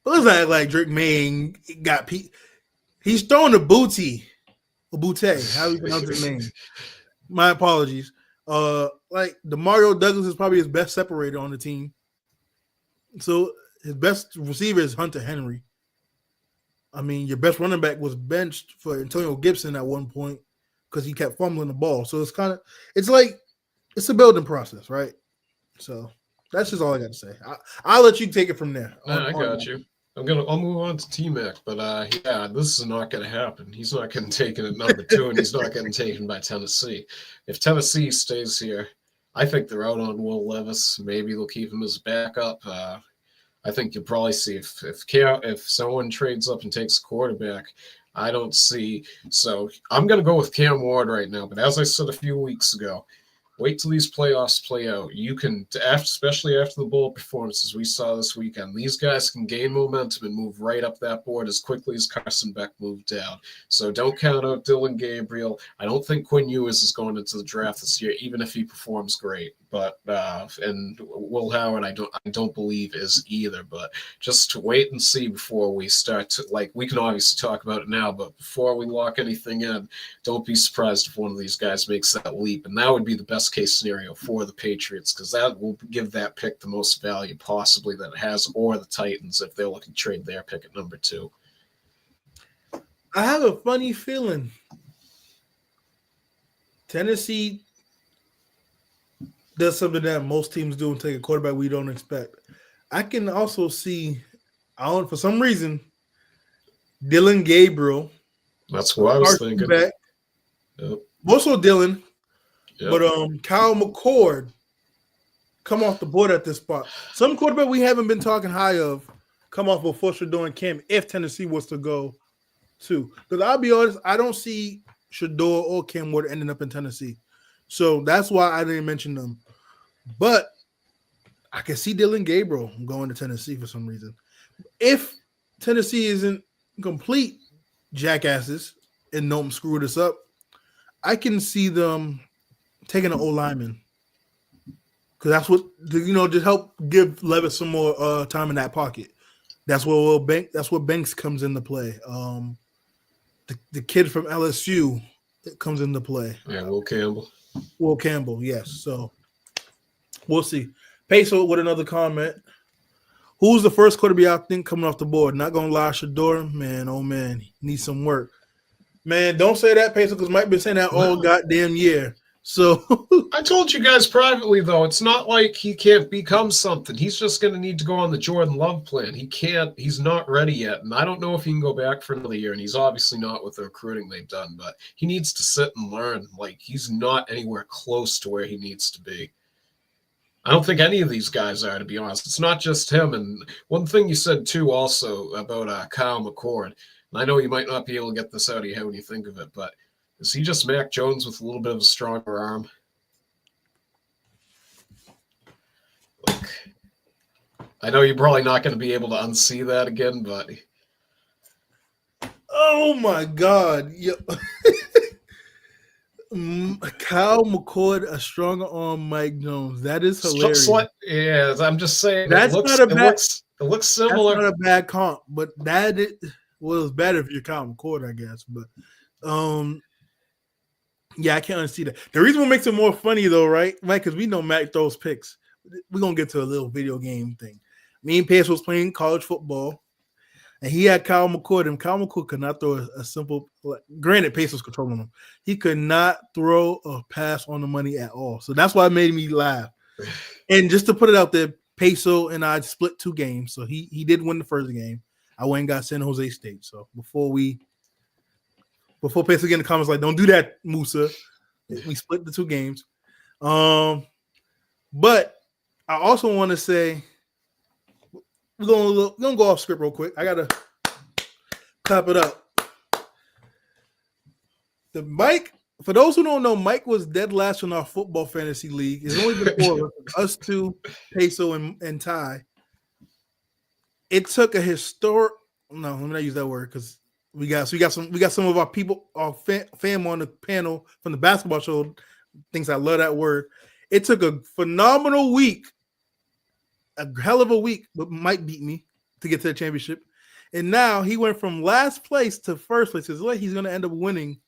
But let's not act like Drake May got he's throwing a booty. A bootay. How do you pronounce his name? My apologies. Like DeMario Douglas is probably his best separator on the team. So his best receiver is Hunter Henry. I mean, your best running back was benched for Antonio Gibson at one point because he kept fumbling the ball. So it's like it's a building process, right? So that's just all I got to say. I'll let you take it from there. I got you. I'll move on to T-Mac, but this is not going to happen. He's not getting taken at number 2, and he's not getting taken by Tennessee. If Tennessee stays here, I think they're out on Will Levis. Maybe they'll keep him as backup. I think you'll probably see if someone trades up and takes a quarterback. I don't see. So I'm going to go with Cam Ward right now. But as I said a few weeks ago, wait till these playoffs play out. You can, especially after the bowl performances we saw this weekend, these guys can gain momentum and move right up that board as quickly as Carson Beck moved down. So don't count out Dylan Gabriel. I don't think Quinn Ewers is going into the draft this year, even if he performs great. but and Will Howard, I don't believe is either. But just to wait and see before we start to we can obviously talk about it now, but before we lock anything in, don't be surprised if one of these guys makes that leap, and that would be the best case scenario for the Patriots because that will give that pick the most value possibly that it has, or the Titans if they're looking to trade their pick at number 2. I have a funny feeling Tennessee does something that most teams do and take a quarterback we don't expect. I can also see, for some reason, Dylan Gabriel. That's what I was thinking. Back. Yep. Also Dylan, but Kyle McCord come off the board at this spot. Some quarterback we haven't been talking high of come off before Shedeur and Cam if Tennessee was to go too. Because I'll be honest, I don't see Shedeur or Cam Ward ending up in Tennessee. So that's why I didn't mention them. But I can see Dylan Gabriel going to Tennessee for some reason. If Tennessee isn't complete jackasses and don't screw this up, I can see them taking an O-lineman. Because that's what, just help give Levis some more time in that pocket. That's where Banks comes into play. The kid from LSU comes into play. Yeah, Will Campbell. Will Campbell, yes. So we'll see. Peso with another comment. Who's the first quarterback I think coming off the board? Not gonna lie, Shedeur, man, oh man, he needs some work. Man, don't say that, Peso, because Mike been saying that all goddamn year. So I told you guys privately, though, it's not like he can't become something. He's just going to need to go on the Jordan Love plan. He's not ready yet. And I don't know if he can go back for another year. And he's obviously not with the recruiting they've done, but he needs to sit and learn. He's not anywhere close to where he needs to be. I don't think any of these guys are, to be honest. It's not just him. And one thing you said, too, also about Kyle McCord, and I know you might not be able to get this out of your head when you think of it, but is he just Mac Jones with a little bit of a stronger arm? Look, I know you're probably not going to be able to unsee that again, but... Oh, my God. Kyle McCord, a stronger arm Mike Jones. That is hilarious. Yeah, I'm just saying. It looks similar. That's not a bad comp, but it's better if you're Kyle McCord, I guess. But, yeah, I can't unsee that. The reason what makes it more funny, though, right? Because we know Mac throws picks. We're going to get to a little video game thing. Me and Pace was playing college football, and he had Kyle McCord, and Kyle McCord could not throw a simple – granted, Pace was controlling him. He could not throw a pass on the money at all. So that's why it made me laugh. And just to put it out there, Peso and I split 2 games. So he did win the first game. I went and got San Jose State. So before Peso get in the comments like, don't do that, Musa. We split the 2 games. But I also want to say we're gonna go off script real quick. I gotta clap it up. The Mike, for those who don't know, Mike was dead last in our football fantasy league. It's only been 4 of us 2, Peso and Ty. It took a historic. No, let me not use that word because we got some of our people, our fam on the panel from the basketball show. Thinks I love that word. It took a phenomenal week, a hell of a week, but Mike beat me to get to the championship. And now he went from last place to first place. It's like he's going to end up winning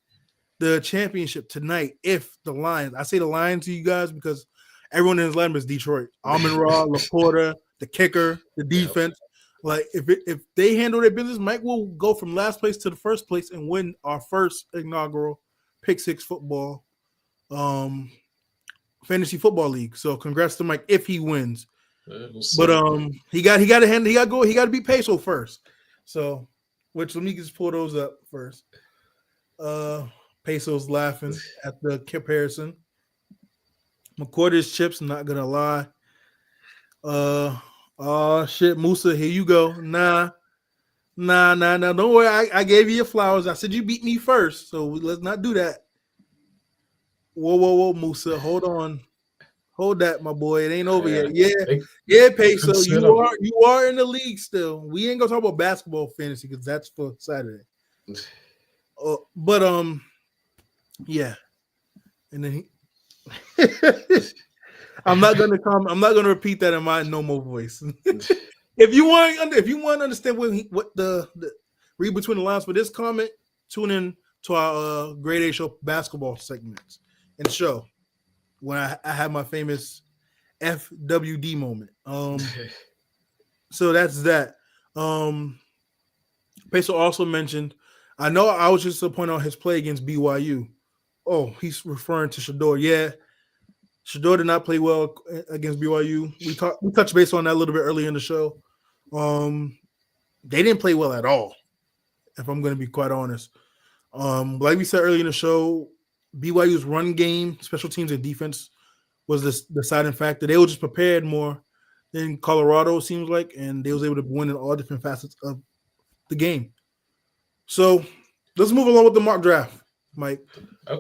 the championship tonight if the Lions. I say the Lions to you guys because everyone in his lineup is Detroit. Amon-Ra, Laporta, the kicker, the defense. Like if they handle their business, Mike will go from last place to the first place and win our first inaugural PICK6 football fantasy football league. So congrats to Mike if he wins. But he got to beat Peso first. So let me just pull those up first. Peso's laughing at the comparison. McCorder's chips, not gonna lie. Oh shit, Musa, here you go. Nah. Don't worry, I gave you your flowers. I said you beat me first, so let's not do that. Whoa, Musa, hold on. Hold that, my boy. It ain't over yet. Yeah, Peso. You are in the league still. We ain't gonna talk about basketball fantasy because that's for Saturday. Yeah. And then I'm not gonna repeat that in my normal voice. If you want to understand what the read between the lines for this comment, tune in to our Grade A show basketball segments and show when I had my famous FWD moment. So that's that. Peso also mentioned, I know I was just to point out his play against BYU. Oh, he's referring to Shedeur. Yeah, Shedeur did not play well against BYU. We touched base on that a little bit earlier in the show. They didn't play well at all, if I'm going to be quite honest. Like we said earlier in the show, BYU's run game, special teams, and defense was the deciding factor. They were just prepared more than Colorado, it seems like, and they was able to win in all different facets of the game. So let's move along with the mock draft, Mike.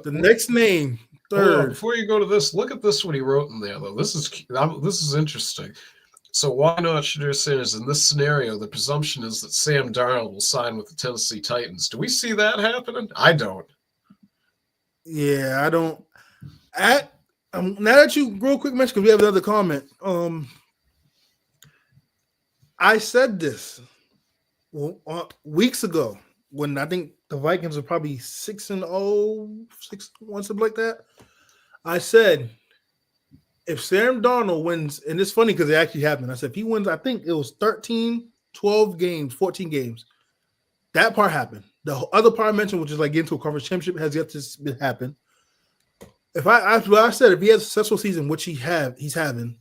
The next name, third. Before you go to this, look at this, what he wrote in there, though. This is interesting. So why not Shedeur Sanders? In this scenario, the presumption is that Sam Darnold will sign with the Tennessee Titans. Do we see that happening? I don't. Yeah, I don't. Now that you real quick mention, because we have another comment. I said this weeks ago when I think the Vikings were probably 6-0, 6-1, something like that. I said, if Sam Darnold wins, and it's funny because it actually happened. I said, if he wins, I think it was 13, 12 games, 14 games. That part happened. The other part I mentioned, which is like getting to a conference championship, has yet to happen. I said, if he has a successful season, which he's having,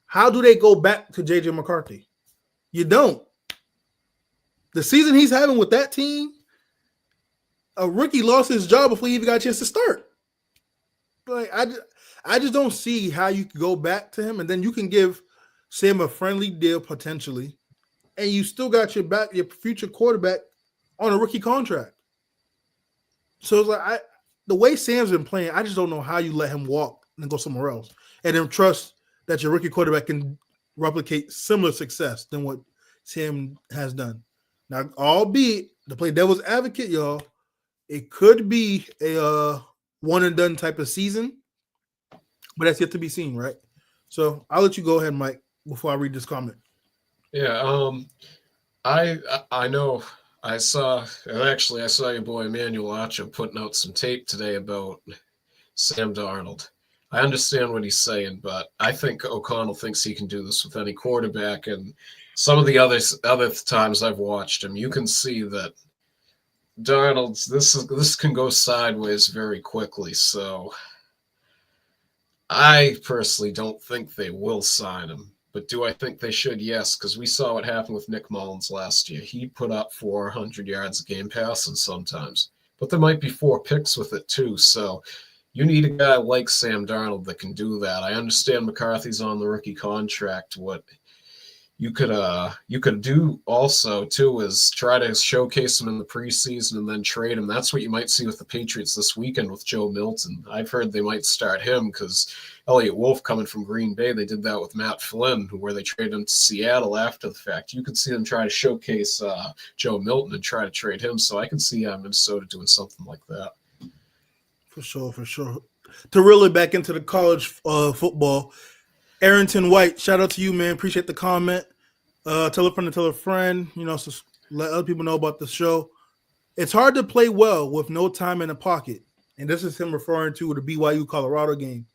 how do they go back to JJ McCarthy? You don't. The season he's having with that team, a rookie lost his job before he even got a chance to start. Like I just don't see how you could go back to him, and then you can give Sam a friendly deal potentially, and you still got your future quarterback on a rookie contract. So it's like the way Sam's been playing, I just don't know how you let him walk and go somewhere else, and then trust that your rookie quarterback can replicate similar success than what Sam has done. Now, albeit to play devil's advocate, y'all, it could be a one and done type of season, but that's yet to be seen, right? So I'll let you go ahead, Mike, before I read this comment. Yeah, I know. I saw your boy Emmanuel Acho putting out some tape today about Sam Darnold. I understand what he's saying, but I think O'Connell thinks he can do this with any quarterback. And some of the other times I've watched him, you can see that Darnold's this can go sideways very quickly. So I personally don't think they will sign him. But do I think they should? Yes, because we saw what happened with Nick Mullins last year. He put up 400 yards a game passing sometimes, but there might be 4 picks with it too. So you need a guy like Sam Darnold that can do that. I understand McCarthy's on the rookie contract. What you could do also too is try to showcase him in the preseason and then trade him. That's what you might see with the Patriots this weekend with Joe Milton. I've heard they might start him because Elliott Wolf coming from Green Bay, they did that with Matt Flynn, where they traded him to Seattle after the fact. You could see them try to showcase Joe Milton and try to trade him. So I can see Minnesota doing something like that. For sure. To reel it back into the college football, Arrington White, shout out to you, man. Appreciate the comment. Tell a friend to tell a friend, so let other people know about the show. It's hard to play well with no time in the pocket. And this is him referring to the BYU Colorado game.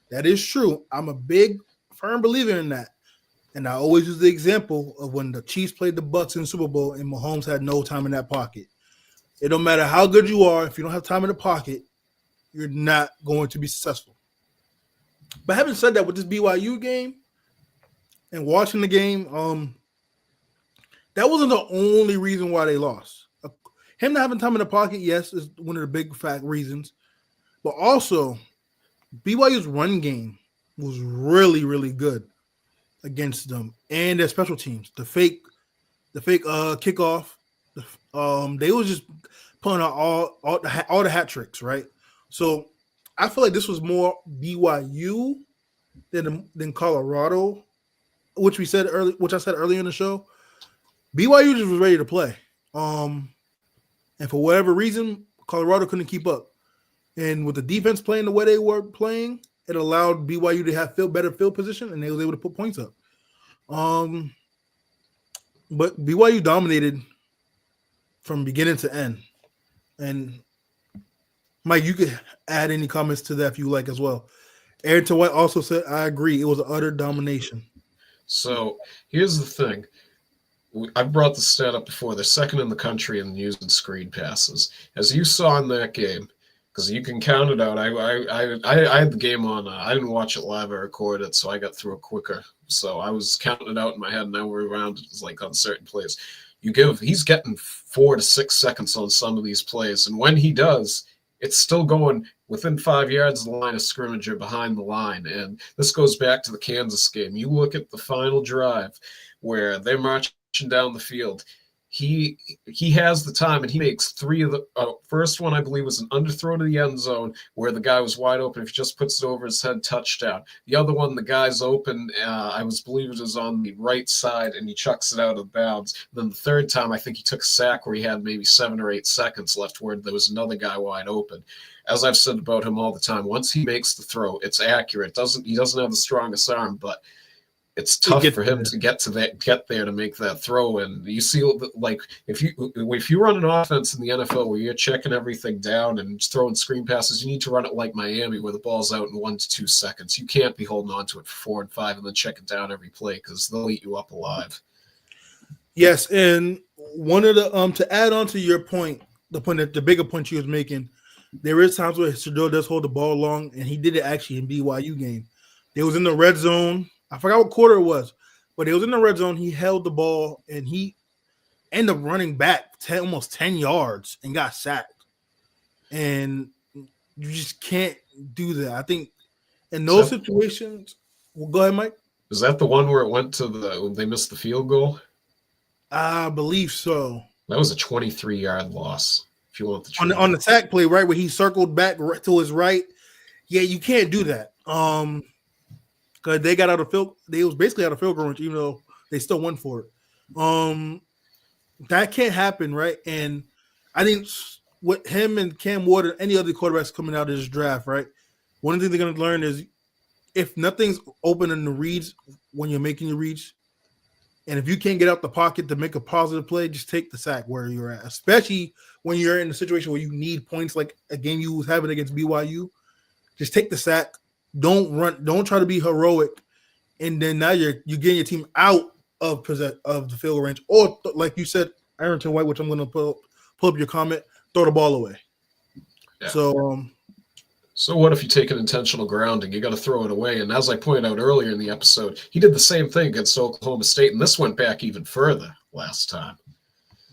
That is true. I'm a big, firm believer in that. And I always use the example of when the Chiefs played the Bucs in the Super Bowl and Mahomes had no time in that pocket. It don't matter how good you are. If you don't have time in the pocket, you're not going to be successful. But having said that, with this BYU game and watching the game, that wasn't the only reason why they lost. Him not having time in the pocket, yes, is one of the big fact reasons. But also, BYU's run game was really, really good against them and their special teams. The fake kickoff. They was just pulling out all the hat tricks, right? So I feel like this was more BYU than Colorado, which I said earlier in the show. BYU just was ready to play. And for whatever reason, Colorado couldn't keep up. And with the defense playing the way they were playing, it allowed BYU to have better field position, and they was able to put points up. But BYU dominated from beginning to end. And Mike, you could add any comments to that if you like as well. Ayrton White also said, I agree, it was an utter domination. So here's the thing. I've brought the stat up before. They're second in the country in using screen passes. As you saw in that game, because you can count it out. I had the game on. I didn't watch it live. I recorded it, so I got through it quicker. So I was counting it out in my head, and I were around it like on certain plays. He's getting 4 to 6 seconds on some of these plays, and when he does, it's still going within 5 yards of the line of scrimmage or behind the line. And this goes back to the Kansas game. You look at the final drive where they're marching down the field. He has the time, and he makes 3 of the first one, I believe, was an underthrow to the end zone where the guy was wide open. If he just puts it over his head, touchdown. The other one, the guy's open. Believe it was on the right side, and he chucks it out of bounds. Then the third time, I think he took a sack where he had maybe 7 or 8 seconds left where there was another guy wide open. As I've said about him all the time, once he makes the throw, it's accurate. He doesn't have the strongest arm, but it's tough for him to get there to make that throw. And you see, like, if you run an offense in the NFL where you're checking everything down and throwing screen passes, you need to run it like Miami where the ball's out in 1 to 2 seconds. You can't be holding on to it for 4 and 5 and then checking down every play because they'll eat you up alive. Yes, and one of the to add on to your point, the bigger point you was making, there is times where Shedeur does hold the ball long, and he did it actually in BYU game. They was in the red zone. I forgot what quarter it was, but it was in the red zone. He held the ball, and he ended up running back almost 10 yards and got sacked. And you just can't do that. I think in those situations – well, go ahead, Mike. Is that the one where it went to they missed the field goal? I believe so. That was a 23-yard loss, if you want the truth. On the sack play, right, where he circled back to his right. Yeah, you can't do that. Because they got out of field, they was basically out of field goal range, even though they still won for it. That can't happen, right? And I think with him and Cam Ward and any other quarterbacks coming out of this draft, right? One of the things they're going to learn is if nothing's open in the reads when you're making your reads, and if you can't get out the pocket to make a positive play, just take the sack where you're at, especially when you're in a situation where you need points like a game you was having against BYU. Just take the sack. Don't run. Don't try to be heroic, and then now you're getting your team out of the field range, or like you said, Ayrton White, which I'm going to pull up your comment. Throw the ball away. Yeah. So what if you take an intentional grounding? You got to throw it away. And as I pointed out earlier in the episode, he did the same thing against Oklahoma State, and this went back even further last time.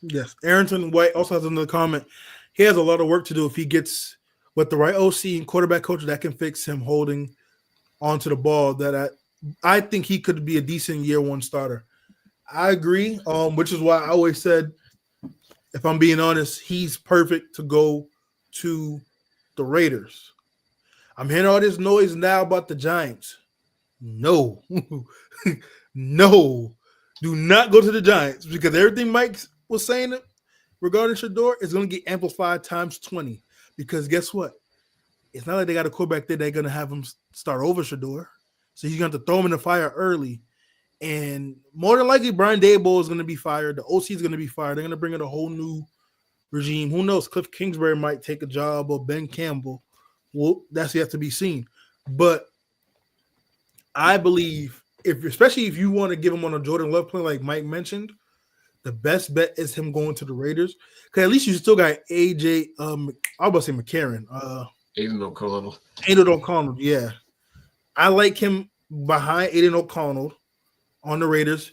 Yes, Ayrton White also has another comment. He has a lot of work to do if he gets with the right OC and quarterback coach that can fix him holding onto the ball. That I think he could be a decent year 1 starter. I agree, which is why I always said, if I'm being honest, he's perfect to go to the Raiders. I'm hearing all this noise now about the Giants. No. No. Do not go to the Giants because everything Mike was saying regarding Shedeur is going to get amplified times 20. Because guess what? It's not like they got a quarterback there they're going to have him start over Shedeur. So you're going to have to throw him in the fire early. And more than likely, Brian Daboll is going to be fired. The OC is going to be fired. They're going to bring in a whole new regime. Who knows? Cliff Kingsbury might take a job, or Ben Campbell. Well, that's yet to be seen. But I believe, especially if you want to give him on a Jordan Love play like Mike mentioned, the best bet is him going to the Raiders. Because at least you still got AJ, I was about to say McCarron. Aiden O'Connell. Aiden O'Connell, yeah. I like him behind Aiden O'Connell on the Raiders.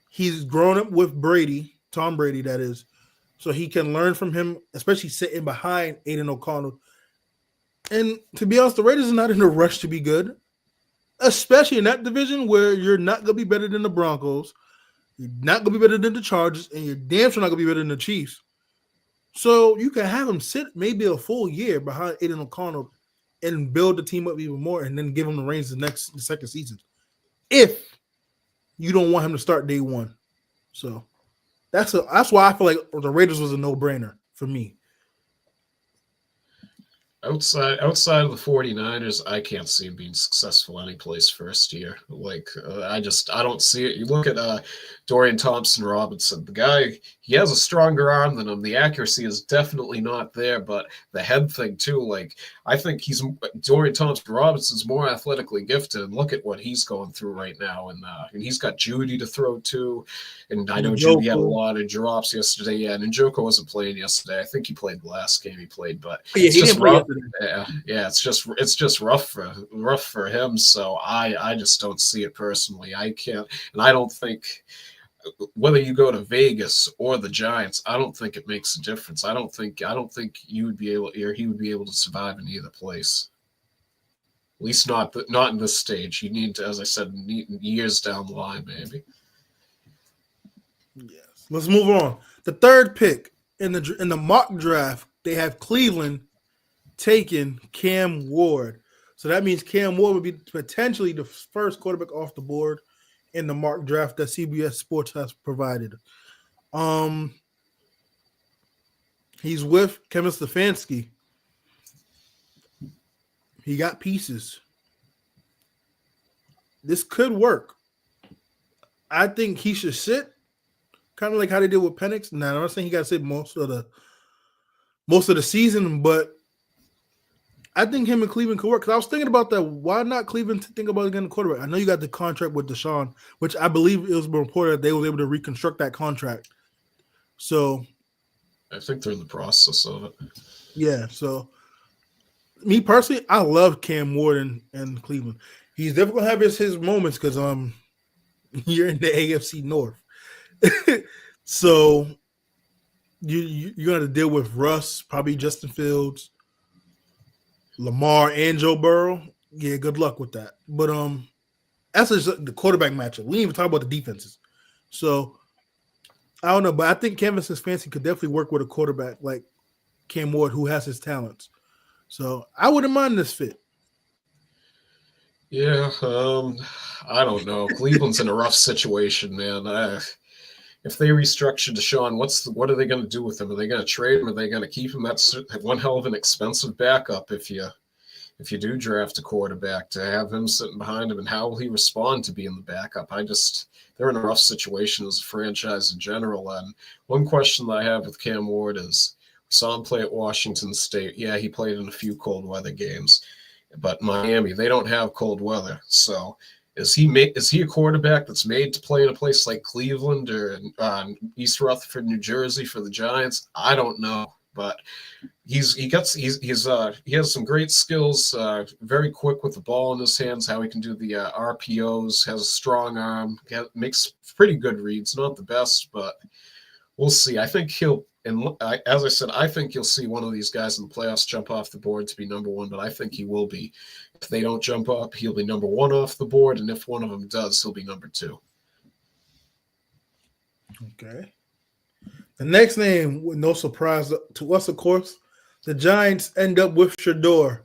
He's grown up with Brady, Tom Brady, that is. So he can learn from him, especially sitting behind Aiden O'Connell. And to be honest, the Raiders are not in a rush to be good, especially in that division where you're not going to be better than the Broncos. You're not going to be better than the Chargers, and you're damn sure not going to be better than the Chiefs. So you can have him sit maybe a full year behind Aiden O'Connell and build the team up even more and then give him the reins the second season. If you don't want him to start day 1. So that's why I feel like the Raiders was a no-brainer for me. outside of the 49ers, I can't see him being successful any place first year. Like, I don't see it. You look at Dorian Thompson-Robinson. The guy, he has a stronger arm than him. The accuracy is definitely not there, but the head thing too. Like, I think Dorian Thompson-Robinson's more athletically gifted. And look at what he's going through right now, and he's got Judy to throw to. And I know Judy had a lot of drops yesterday. Yeah, and Njoku wasn't playing yesterday. I think he played the last game he played, but Yeah, it's he just didn't play rough. yesterday. Yeah, it's just rough for him. So I just don't see it personally. I can't, and I don't think whether you go to Vegas or the Giants, I don't think it makes a difference. I don't think you would be able, or he would be able to survive in either place. At least not in this stage. You need to, as I said, years down the line, maybe. Yes. Let's move on. The third pick in the mock draft, they have Cleveland taking Cam Ward. So that means Cam Ward would be potentially the first quarterback off the board in the mock draft that CBS Sports has provided. He's with Kevin Stefanski. He got pieces. This could work. I think he should sit, kind of like how they did with Penix. Now, I'm not saying he got to sit most of the season, but I think him and Cleveland could work. Because I was thinking about that. Why not Cleveland think about getting a quarterback? I know you got the contract with DeSean, which I believe it was reported that they were able to reconstruct that contract. So I think they're in the process of it. Yeah. So me personally, I love Cam Ward and Cleveland. He's definitely gonna have his moments because you're in the AFC North. So you're gonna deal with Russ, probably Justin Fields, Lamar, and Joe Burrow. Yeah, good luck with that. But that's just the quarterback matchup. We didn't even talk about the defenses. So I don't know, but I think Kevin Stefanski could definitely work with a quarterback like Cam Ward who has his talents. So I wouldn't mind this fit. Yeah, I don't know. Cleveland's in a rough situation, man. If they restructure DeSean, what are they going to do with him? Are they going to trade him? Are they going to keep him? That's one hell of an expensive backup if you do draft a quarterback, to have him sitting behind him, and how will he respond to being the backup? They're in a rough situation as a franchise in general. And one question that I have with Cam Ward is, we saw him play at Washington State. Yeah, he played in a few cold weather games, but Miami, they don't have cold weather. So is he a quarterback that's made to play in a place like Cleveland or East Rutherford, New Jersey for the Giants? I don't know, but he has some great skills. Very quick with the ball in his hands. How he can do the RPOs. Has a strong arm. Makes pretty good reads. Not the best, but we'll see. I think as I said, I think you'll see one of these guys in the playoffs jump off the board to be number one, but I think he will be. If they don't jump up, he'll be number one off the board, and if one of them does, he'll be number two. Okay. The next name, with no surprise to us, of course, the Giants end up with Shedeur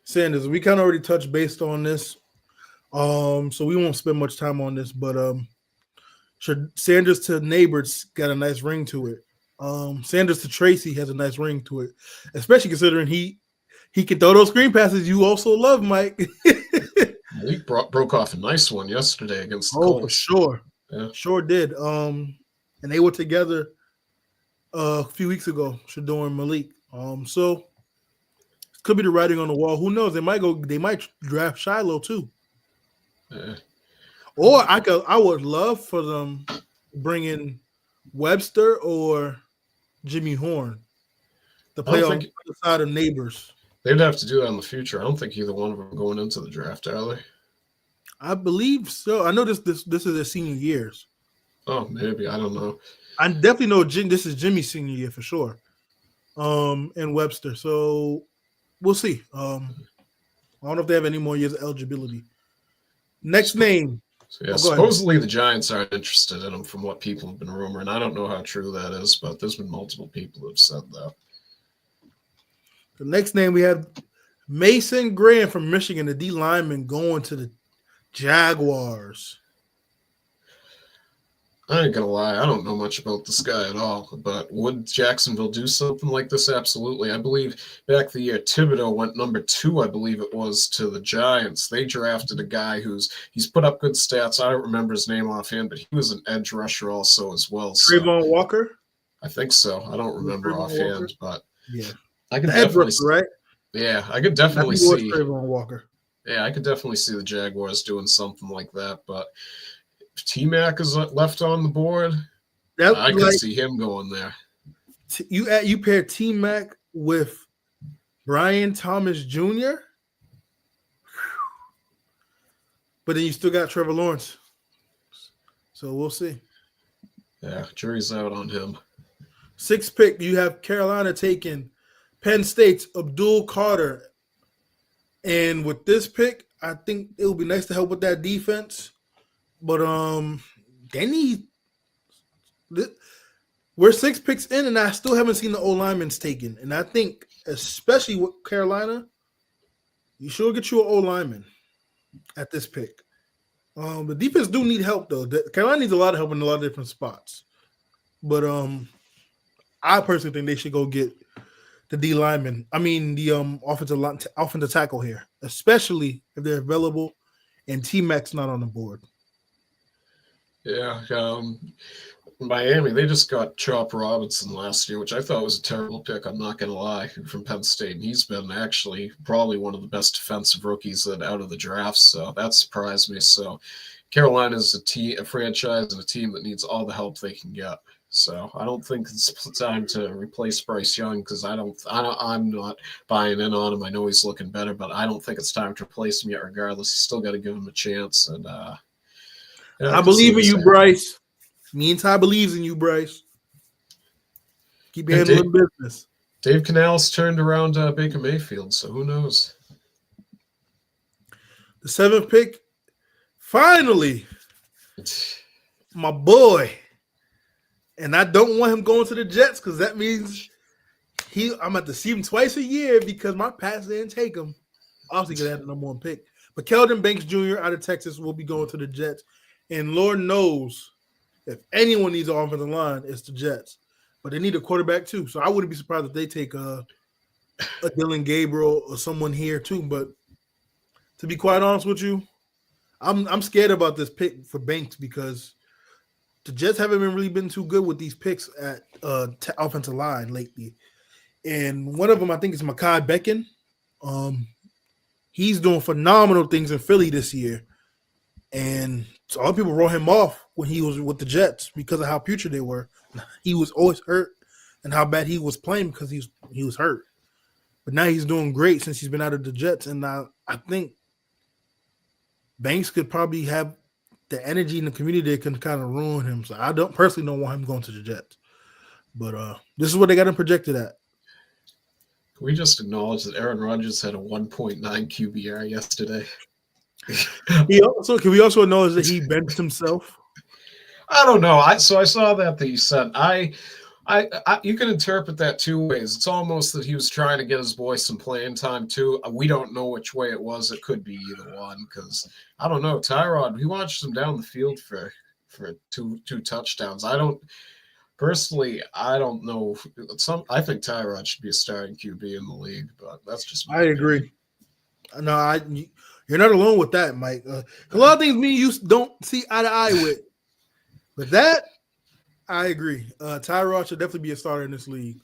Sanders. We kind of already touched based on this, so we won't spend much time on this, but Sanders to Neighbors got a nice ring to it. Sanders to Tracy has a nice ring to it, especially considering he can throw those screen passes you also love, Mike. He broke off a nice one yesterday against the Colts. For sure. Yeah. Sure did. And they were together a few weeks ago, Shedeur and Malik. So it could be the writing on the wall. Who knows? They might draft Shiloh too. Yeah. Or I would love for them bring in Webster or Jimmy Horn to play on the side of Neighbors. They'd have to do that in the future. I don't think either one of them are going into the draft, are they? I believe so. I know this is their senior years. Oh, maybe. I don't know. I definitely know this is Jimmy's senior year for sure. And Webster. So we'll see. I don't know if they have any more years of eligibility. Next name. So yeah, supposedly the Giants aren't interested in him from what people have been rumoring. I don't know how true that is, but there's been multiple people who have said that. The next name we have Mason Graham from Michigan, the D lineman, going to the Jaguars. I ain't gonna lie, I don't know much about this guy at all, but would Jacksonville do something like this? Absolutely. I believe back the year Thibodeau went number 2, I believe it was, to the Giants. They drafted a guy he's put up good stats. I don't remember his name offhand, but he was an edge rusher also as well. So Trayvon Walker? I think so. I don't remember offhand, but yeah. I could the edge definitely rusher, right? Yeah, I could definitely see Trayvon Walker. Yeah, I could definitely see the Jaguars doing something like that, but if T-Mac is left on the board, I could see him going there. You pair T-Mac with Brian Thomas Jr., but then you still got Trevor Lawrence. So we'll see. Yeah, jury's out on him. 6th pick, you have Carolina taking Penn State's Abdul Carter. And with this pick, I think it would be nice to help with that defense. But they need – we're 6 picks in, and I still haven't seen the O-linemen taken. And I think, especially with Carolina, you should get you an O-lineman at this pick. The defense do need help, though. Carolina needs a lot of help in a lot of different spots. But I personally think they should go get the D lineman. I mean, the offensive tackle here, especially if they're available and T-Mac's not on the board. Yeah, Miami, they just got Chop Robinson last year, which I thought was a terrible pick, I'm not going to lie, from Penn State. And he's been actually probably one of the best defensive rookies out of the draft, so that surprised me. So Carolina's a franchise and a team that needs all the help they can get. So I don't think it's time to replace Bryce Young because I'm not buying in on him. I know he's looking better, but I don't think it's time to replace him yet. Regardless, you still got to give him a chance. And I believe in you, Bryce. Me and Ty believes in you, Bryce. Keep handling business. Dave Canales turned around Baker Mayfield, so who knows? The 7th pick, finally, my boy. And I don't want him going to the Jets because that means I'm at to see him twice a year because my Pats didn't take him. Obviously, because they had the number 1 pick. But Keldon Banks Jr. out of Texas will be going to the Jets. And Lord knows if anyone needs an offensive line, it's the Jets. But they need a quarterback too. So I wouldn't be surprised if they take a Dylan Gabriel or someone here too. But to be quite honest with you, I'm scared about this pick for Banks because the Jets haven't really been too good with these picks at offensive line lately. And one of them, I think, is Mekhi Becton. He's doing phenomenal things in Philly this year. And so a lot of people wrote him off when he was with the Jets because of how putrid they were. He was always hurt and how bad he was playing because he was hurt. But now he's doing great since he's been out of the Jets. And I think Banks could probably have the energy in the community that can kind of ruin him. So I don't want him going to the Jets. But this is what they got him projected at. Can we just acknowledge that Aaron Rodgers had a 1.9 QBR yesterday? Can we also acknowledge that he benched himself? I don't know. I saw that he said you can interpret that 2 ways. It's almost that he was trying to get his boy some playing time too. We don't know which way it was. It could be either one because I don't know. Tyrod, we watched him down the field for two touchdowns. I don't know. I think Tyrod should be a starting QB in the league, but that's just I agree. No, you're not alone with that, Mike. A lot of things me and you don't see eye to eye with. But that, I agree. Tyrod should definitely be a starter in this league.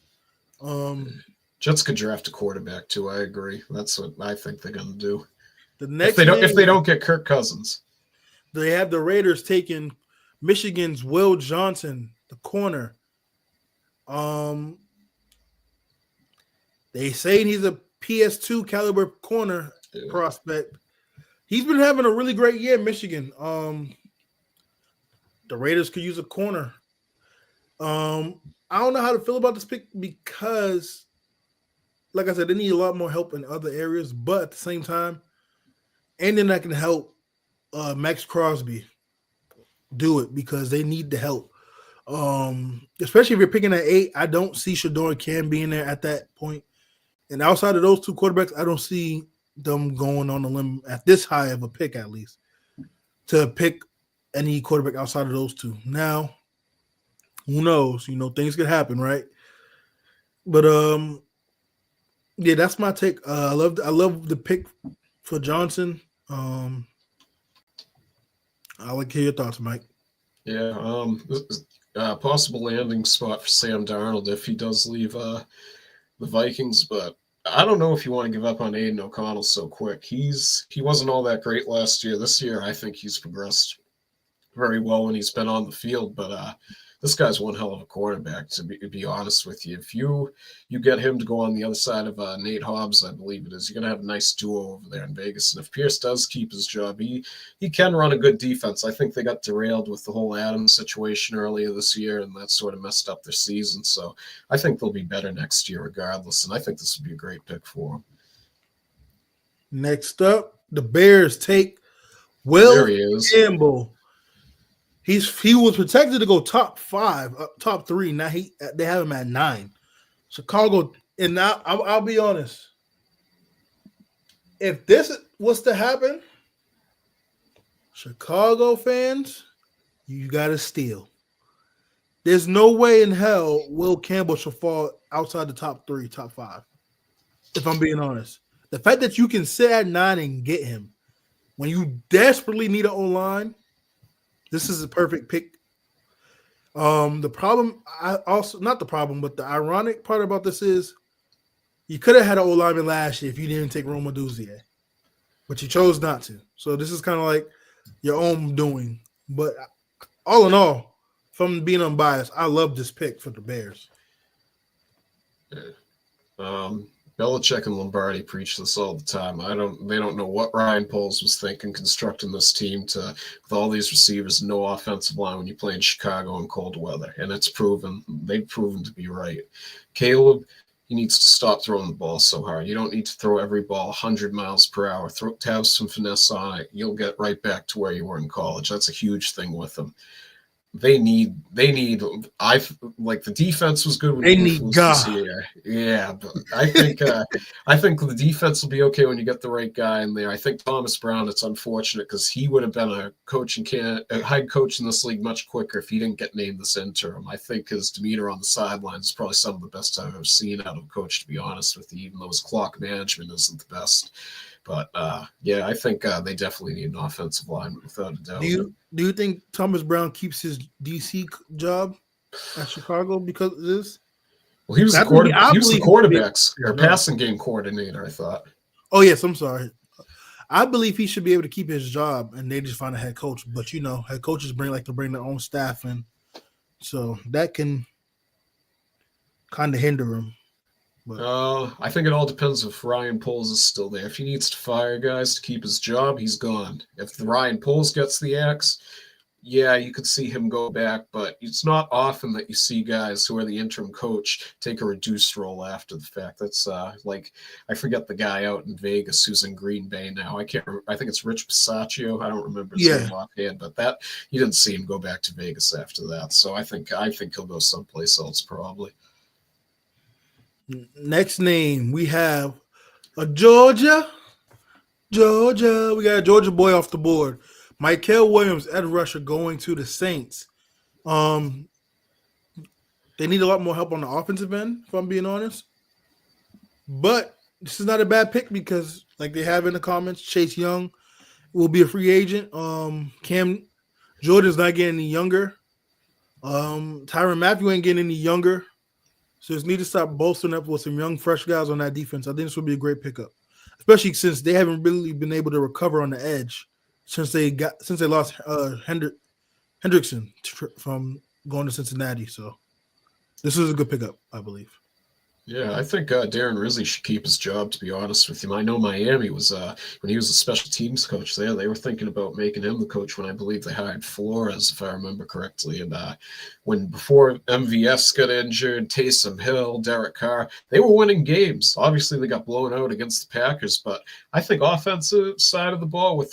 Jets could draft a quarterback too. I agree. That's what I think they're going to do. If they don't get Kirk Cousins, they have the Raiders taking Michigan's Will Johnson, the corner. They say he's a PS2 caliber corner prospect. He's been having a really great year in Michigan. The Raiders could use a corner. I don't know how to feel about this pick because, like I said, they need a lot more help in other areas. But at the same time, and then that can help Max Crosby do it because they need the help. Especially if you're picking at 8, I don't see Shedeur Cam being there at that point. And outside of those 2 quarterbacks, I don't see them going on the limb at this high of a pick, at least, to pick any quarterback outside of those two. Now, who knows? Things could happen, right? But yeah, that's my take. I love the pick for Johnson. I like to hear your thoughts, Mike. Yeah, this is a possible landing spot for Sam Darnold if he does leave the Vikings, but I don't know if you want to give up on Aiden O'Connell so quick. He wasn't all that great last year. This year, I think he's progressed very well when he's been on the field, but this guy's one hell of a quarterback, to be honest with you. If you get him to go on the other side of Nate Hobbs, I believe it is, you're going to have a nice duo over there in Vegas. And if Pierce does keep his job, he can run a good defense. I think they got derailed with the whole Adams situation earlier this year, and that sort of messed up their season. So I think they'll be better next year regardless, and I think this would be a great pick for them. Next up, the Bears take Will Campbell. He was protected to go top 5, top 3. Now they have him at 9. Chicago, and now I'll be honest. If this was to happen, Chicago fans, you got to steal. There's no way in hell Will Campbell should fall outside the top 3, top 5. If I'm being honest, the fact that you can sit at 9 and get him when you desperately need an O-line. This is a perfect pick. The problem, not the problem, but the ironic part about this is you could have had an O-lineman last year if you didn't take Roma Duzier, but you chose not to. So this is kind of like your own doing. But all in all, if I'm being unbiased, I love this pick for the Bears. Belichick and Lombardi preach this all the time. They don't know what Ryan Poles was thinking constructing this team with all these receivers, no offensive line when you play in Chicago in cold weather. And they've proven to be right. Caleb, he needs to stop throwing the ball so hard. You don't need to throw every ball 100 miles per hour. Have some finesse on it. You'll get right back to where you were in college. That's a huge thing with them. They need. The defense was good. When they need God. Yeah, but I think the defense will be okay when you get the right guy in there. I think Thomas Brown. It's unfortunate because he would have been a head coach in this league much quicker if he didn't get named this interim. I think his demeanor on the sidelines is probably some of the best I've ever seen out of a coach. To be honest with you, even though his clock management isn't the best. But yeah, I think they definitely need an offensive line without a doubt. Do you think Thomas Brown keeps his DC job at Chicago because of this? Well, he was the quarterback's passing game coordinator, I thought. Oh yes, I'm sorry. I believe he should be able to keep his job, and they just find a head coach. But head coaches like to bring their own staff in, so that can kind of hinder him. I think it all depends if Ryan Poles is still there. If he needs to fire guys to keep his job, he's gone. If Ryan Poles gets the axe, yeah, you could see him go back, but it's not often that you see guys who are the interim coach take a reduced role after the fact. That's I forget the guy out in Vegas who's in Green Bay now. I can't remember. I think it's Rich Pisaccio. I don't remember his name offhand, but that you didn't see him go back to Vegas after that. So I think he'll go someplace else probably. Next name, we have a Georgia. We got a Georgia boy off the board. Michael Williams, edge rusher, going to the Saints. They need a lot more help on the offensive end, if I'm being honest. But this is not a bad pick because, like they have in the comments, Chase Young will be a free agent. Cam Jordan's not getting any younger. Tyrann Mathieu ain't getting any younger. So it's need to start bolstering up with some young, fresh guys on that defense. I think this would be a great pickup, especially since they haven't really been able to recover on the edge since they lost Hendrickson from going to Cincinnati. So this is a good pickup, I believe. Yeah, I think Darren Rizzi should keep his job, to be honest with you. I know Miami was, when he was a special teams coach there, they were thinking about making him the coach when I believe they hired Flores, if I remember correctly. And before MVS got injured, Taysom Hill, Derek Carr, they were winning games. Obviously, they got blown out against the Packers, but I think offensive side of the ball with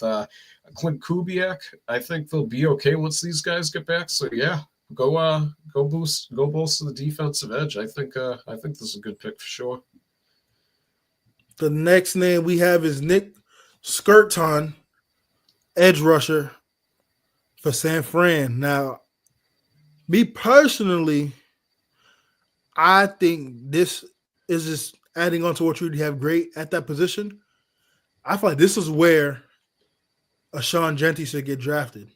Clint Kubiak, I think they'll be okay once these guys get back. So, yeah. Go bolster the defensive edge. I think this is a good pick for sure. The next name we have is Nick Skirton, edge rusher for San Fran. Now, me personally, I think this is just adding on to what you already have great at that position. I feel like this is where a Sean Genty should get drafted.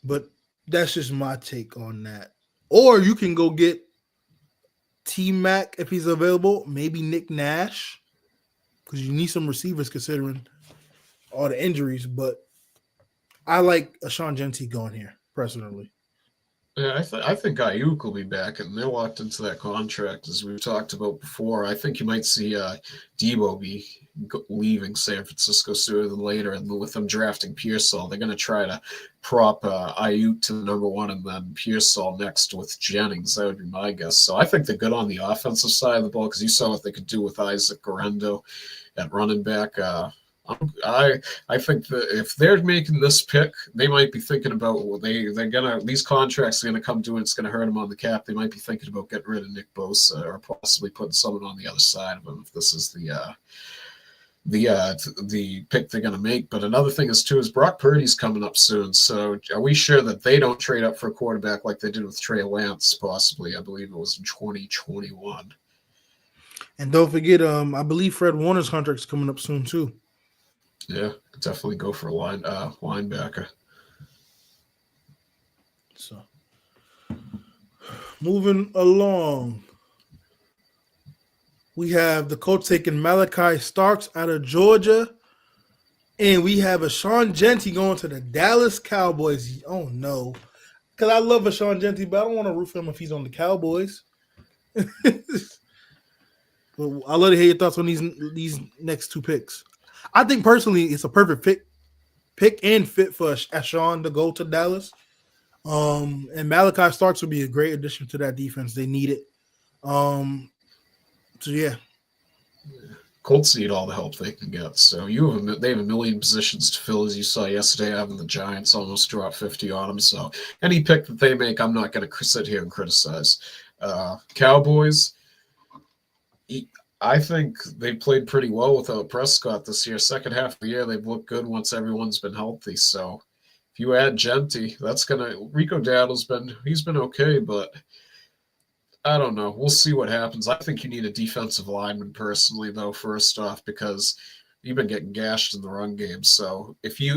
But that's just my take on that. Or you can go get T-Mac if he's available, maybe Nick Nash, because you need some receivers considering all the injuries. But I like a Sean Genty going here, personally. Yeah, I think Ayuk will be back, and they're locked into that contract as we've talked about before. I think you might see Debo be leaving San Francisco sooner than later, and with them drafting Pearsall, they're going to try to prop Ayuk to the number one, and then Pearsall next with Jennings. That would be my guess. So I think they're good on the offensive side of the ball because you saw what they could do with Isaac Garendo at running back. I think that if they're making this pick, they might be thinking about these contracts are gonna come due and it's gonna hurt them on the cap. They might be thinking about getting rid of Nick Bosa or possibly putting someone on the other side of him if this is the pick they're gonna make. But another thing is Brock Purdy's coming up soon. So are we sure that they don't trade up for a quarterback like they did with Trey Lance? Possibly, I believe it was in 2021. And don't forget, I believe Fred Warner's contract is coming up soon too. Yeah, definitely go for a linebacker. So, moving along, we have the Colts taking Malachi Starks out of Georgia, and we have a Sean Genty going to the Dallas Cowboys. Oh no, because I love a Sean Genty, but I don't want to root for him if he's on the Cowboys. Well, I'll let you hear your thoughts on these next two picks. I think personally it's a perfect pick and fit for Sean to go to Dallas. And Malachi Starks would be a great addition to that defense. They need it. So yeah. Colts need all the help they can get. So they have a million positions to fill, as you saw yesterday, having the Giants almost drop 50 on them. So any pick that they make, I'm not going to sit here and criticize. Cowboys, I think they played pretty well without Prescott this year. Second half of the year, they've looked good once everyone's been healthy. So if you add Genty, Rico Dowdle's been okay, but I don't know. We'll see what happens. I think you need a defensive lineman personally, though, first off, because you've been getting gashed in the run game. So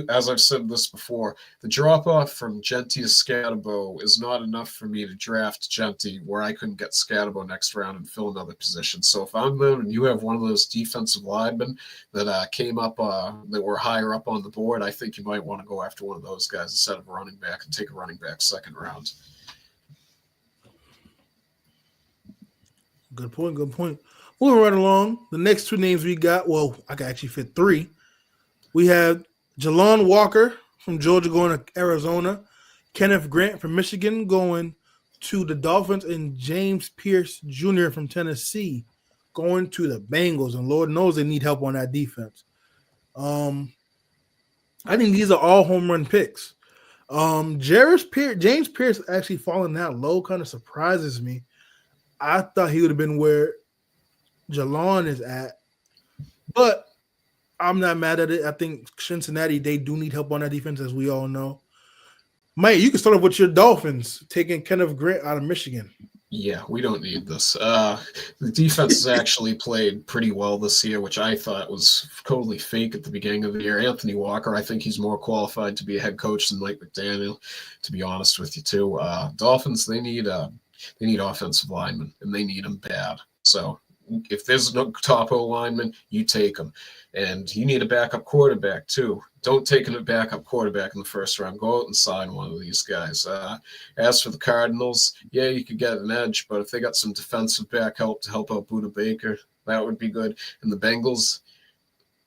as I've said this before, the drop-off from Genty to Scatterbo is not enough for me to draft Genty where I couldn't get Scatterbo next round and fill another position. So if I'm them and you have one of those defensive linemen that came up, that were higher up on the board, I think you might want to go after one of those guys instead of a running back and take a running back second round. Good point. Moving right along, the next two names we got, well, I can actually fit three. We have Jalon Walker from Georgia going to Arizona, Kenneth Grant from Michigan going to the Dolphins, and James Pierce Jr. from Tennessee going to the Bengals. And Lord knows they need help on that defense. I think these are all home run picks. James Pierce actually falling that low kind of surprises me. I thought he would have been where Jalon is at, but I'm not mad at it. I think Cincinnati, they do need help on that defense, as we all know. Mike, you can start off with your Dolphins taking Kenneth Grant out of Michigan. Yeah, we don't need this. The defense has actually played pretty well this year, which I thought was totally fake at the beginning of the year. Anthony Walker, I think he's more qualified to be a head coach than Mike McDaniel, to be honest with you, too. Dolphins, they need offensive linemen, and they need them bad. So if there's no top O lineman, you take them. And you need a backup quarterback, too. Don't take a backup quarterback in the first round. Go out and sign one of these guys. As for the Cardinals, yeah, you could get an edge, but if they got some defensive back help to help out Budda Baker, that would be good. And the Bengals,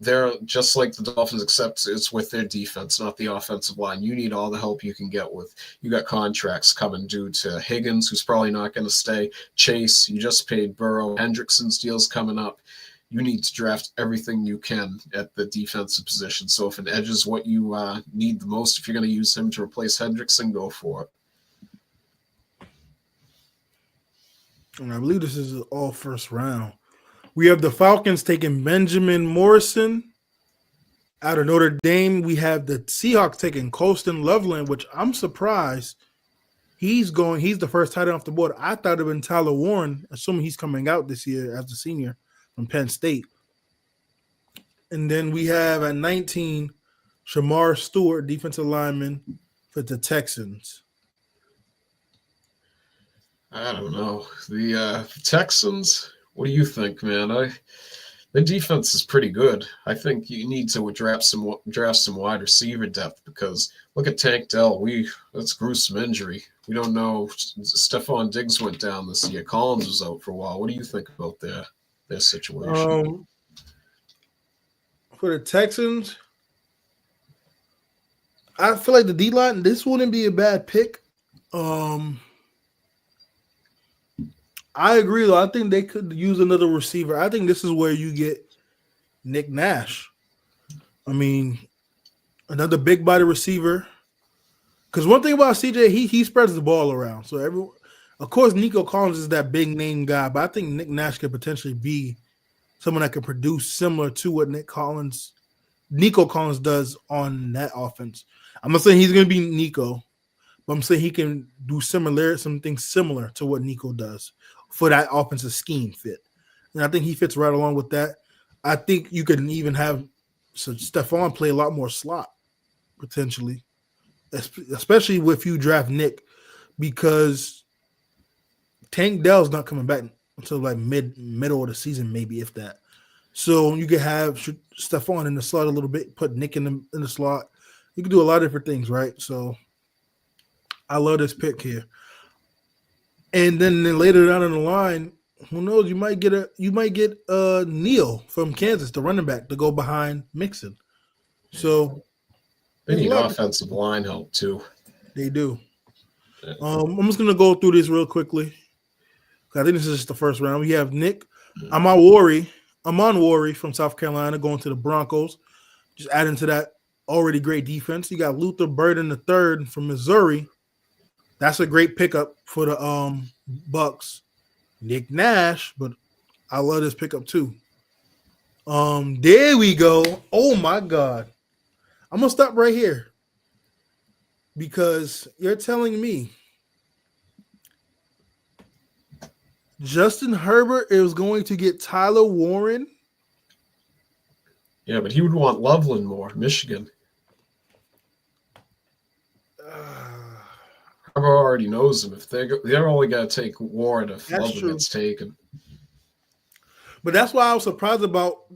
they're just like the Dolphins, except it's with their defense, not the offensive line. You need all the help you can get with. You got contracts coming due to Higgins, who's probably not going to stay. Chase, you just paid Burrow. Hendrickson's deal's coming up. You need to draft everything you can at the defensive position. So if an edge is what you need the most, if you're going to use him to replace Hendrickson, go for it. And I believe this is all first round. We have the Falcons taking Benjamin Morrison Out of Notre Dame, we have the Seahawks taking Colston Loveland, which I'm surprised. He's the first tight end off the board. I thought it would have been Tyler Warren, assuming he's coming out this year as a senior from Penn State. And then we have at 19, Shamar Stewart, defensive lineman for the Texans. I don't know. The Texans, what do you think, man? The defense is pretty good. I think you need to draft some wide receiver depth because look at Tank Dell. That's a gruesome injury. We don't know. Stephon Diggs went down this year. Collins was out for a while. What do you think about their situation? For the Texans, I feel like the D-line, this wouldn't be a bad pick. I agree, though. I think they could use another receiver. I think this is where you get Nick Nash. I mean, another big body receiver. Because one thing about CJ, he spreads the ball around. So of course, Nico Collins is that big name guy, but I think Nick Nash could potentially be someone that could produce similar to what Nico Collins does on that offense. I'm not saying he's going to be Nico, but I'm saying he can do something similar to what Nico does for that offensive scheme fit. And I think he fits right along with that. I think you could even have Stephon play a lot more slot, potentially, especially if you draft Nick, because Tank Dell's not coming back until like middle of the season, maybe, if that. So you could have Stephon in the slot a little bit, put Nick in the slot. You can do a lot of different things, right? So I love this pick here. And then later down in the line, who knows? You might get Neal from Kansas, the running back, to go behind Mixon. So they need offensive line help too. They do. Yeah. I'm just gonna go through this real quickly. I think this is just the first round. We have Nick Amon Worry from South Carolina going to the Broncos. Just adding to that already great defense. You got Luther Burden III from Missouri. That's a great pickup for the Bucks. Nick Nash, but I love this pickup too. There we go. Oh my God. I'm gonna stop right here because you're telling me Justin Herbert is going to get Tyler Warren? Yeah, but he would want Loveland more, Michigan. Herbert already knows him. If they're only going to take Warren if Loveland gets taken. But that's why I was surprised about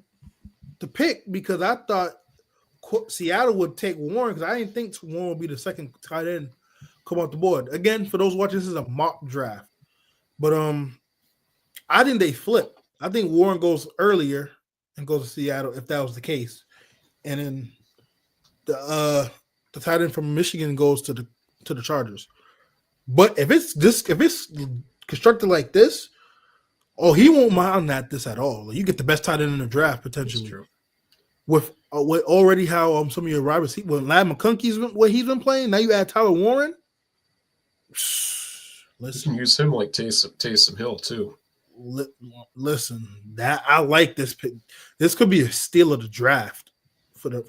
the pick, because I thought Seattle would take Warren, because I didn't think Warren would be the second tight end come off the board. Again, for those watching, this is a mock draft. But I think they flip. I think Warren goes earlier and goes to Seattle if that was the case. And then the tight end from Michigan goes to the Chargers. But if it's constructed like this, he won't mind this at all. Like, you get the best tight end in the draft potentially. With already how some of your wide receivers, when Ladd McConkey's what he's been playing, now you add Tyler Warren. You can use him like Taysom Hill too. Listen, that I like this pick. This could be a steal of the draft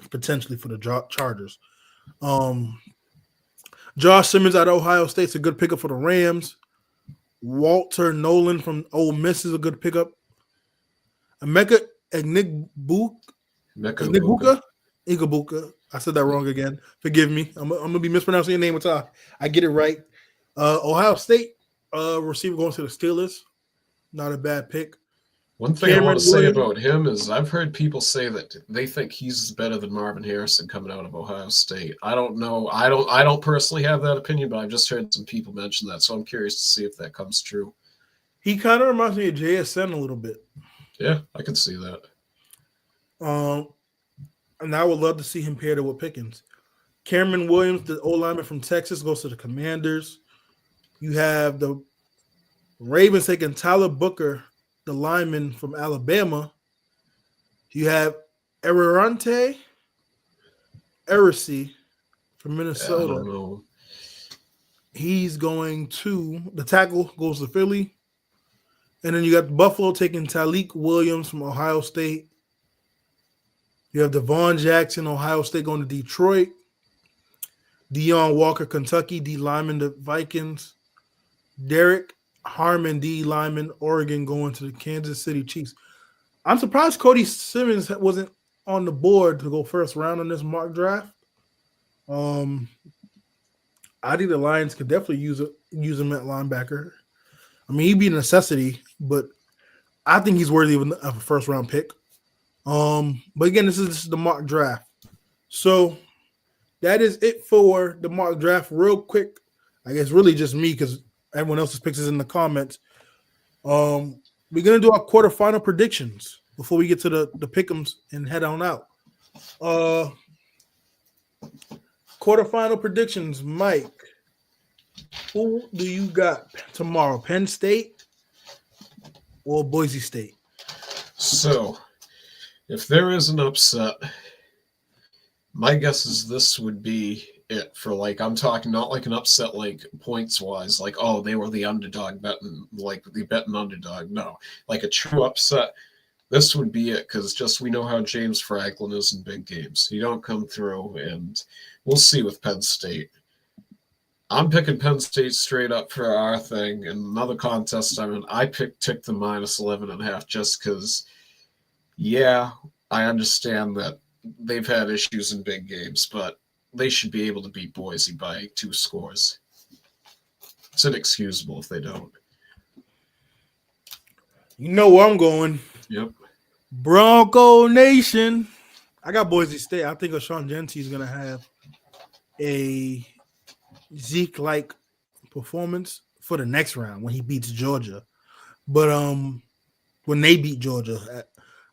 potentially for the Chargers. Josh Simmons out of Ohio State's a good pickup for the Rams. Walter Nolan from Ole Miss is a good pickup. Emeka Igbuka. I said that wrong again. Forgive me. I'm gonna be mispronouncing your name until I get it right. Ohio State receiver going to the Steelers. Not a bad pick. One thing I want to say about him is I've heard people say that they think he's better than Marvin Harrison coming out of Ohio State. I don't know. I don't personally have that opinion, but I've just heard some people mention that, so I'm curious to see if that comes true. He kind of reminds me of JSN a little bit. Yeah, I can see that. And I would love to see him paired with Pickens. Cameron Williams, the O-lineman from Texas, goes to the Commanders. You have the Ravens taking Tyler Booker, the lineman from Alabama. You have Errante Erisi from Minnesota. I don't know. He's going to the tackle goes to Philly. And then you got Buffalo taking Talik Williams from Ohio State. You have Devon Jackson, Ohio State, going to Detroit. Deion Walker, Kentucky. D. Lyman, the Vikings. Derek Harmon, D. Lyman, Oregon, going to the Kansas City Chiefs. I'm surprised Cody Simmons wasn't on the board to go first round on this mock draft. I think the Lions could definitely use him at linebacker. I mean, he'd be a necessity, but I think he's worthy of a first round pick. But again, this is the mock draft. So that is it for the mock draft. Real quick, I guess really just me because everyone else's picks is in the comments. We're gonna do our quarterfinal predictions before we get to the pick'ems and head on out. Quarterfinal predictions, Mike. Who do you got tomorrow? Penn State or Boise State? So, if there is an upset, my guess is this would be it for I'm talking not like an upset like points wise, like, oh, they were the underdog betting, like the betting underdog. No, like a true upset. This would be it because just we know how James Franklin is in big games. He don't come through, and we'll see with Penn State. I'm picking Penn State straight up for our thing. And another contest I ticked the -11.5 just because, yeah, I understand that they've had issues in big games, but they should be able to beat Boise by 2 scores. It's inexcusable if they don't. You know where I'm going. Yep. Bronco Nation. I got Boise State. I think O'Shawn Genty is going to have a Zeke-like performance for the next round when he beats Georgia. But when they beat Georgia.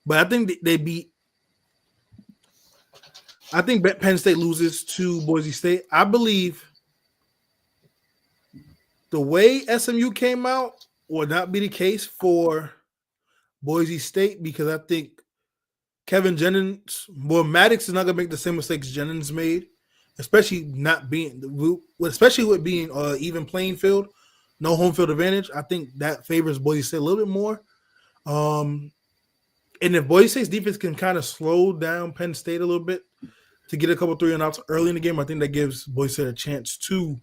But I think I think Penn State loses to Boise State. I believe the way SMU came out would not be the case for Boise State because I think Kevin Jennings, Maddox is not going to make the same mistakes Jennings made, especially with being even playing field, no home field advantage. I think that favors Boise State a little bit more. And if Boise State's defense can kind of slow down Penn State a little bit to get a couple 3-and-outs early in the game, I think that gives Boise State a chance to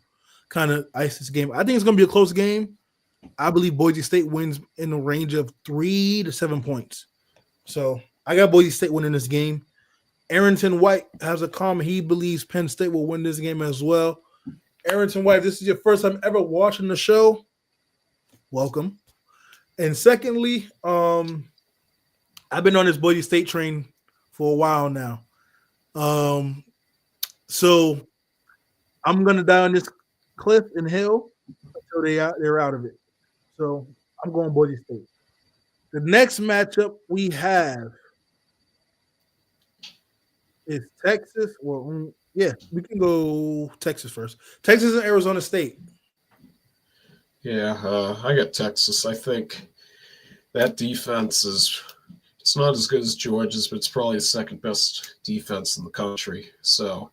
kind of ice this game. I think it's going to be a close game. I believe Boise State wins in the range of 3 to 7 points. So I got Boise State winning this game. Arrington White has a comment. He believes Penn State will win this game as well. Arrington White, if this is your first time ever watching the show, welcome. And secondly, I've been on this Boise State train for a while now. So I'm going to die on this cliff and hill until they're out of it. So I'm going Boise State. The next matchup we have is Texas. Well, yeah, we can go Texas first. Texas and Arizona State. Yeah, I got Texas. I think that defense it's not as good as Georgia's, but it's probably the second best defense in the country. So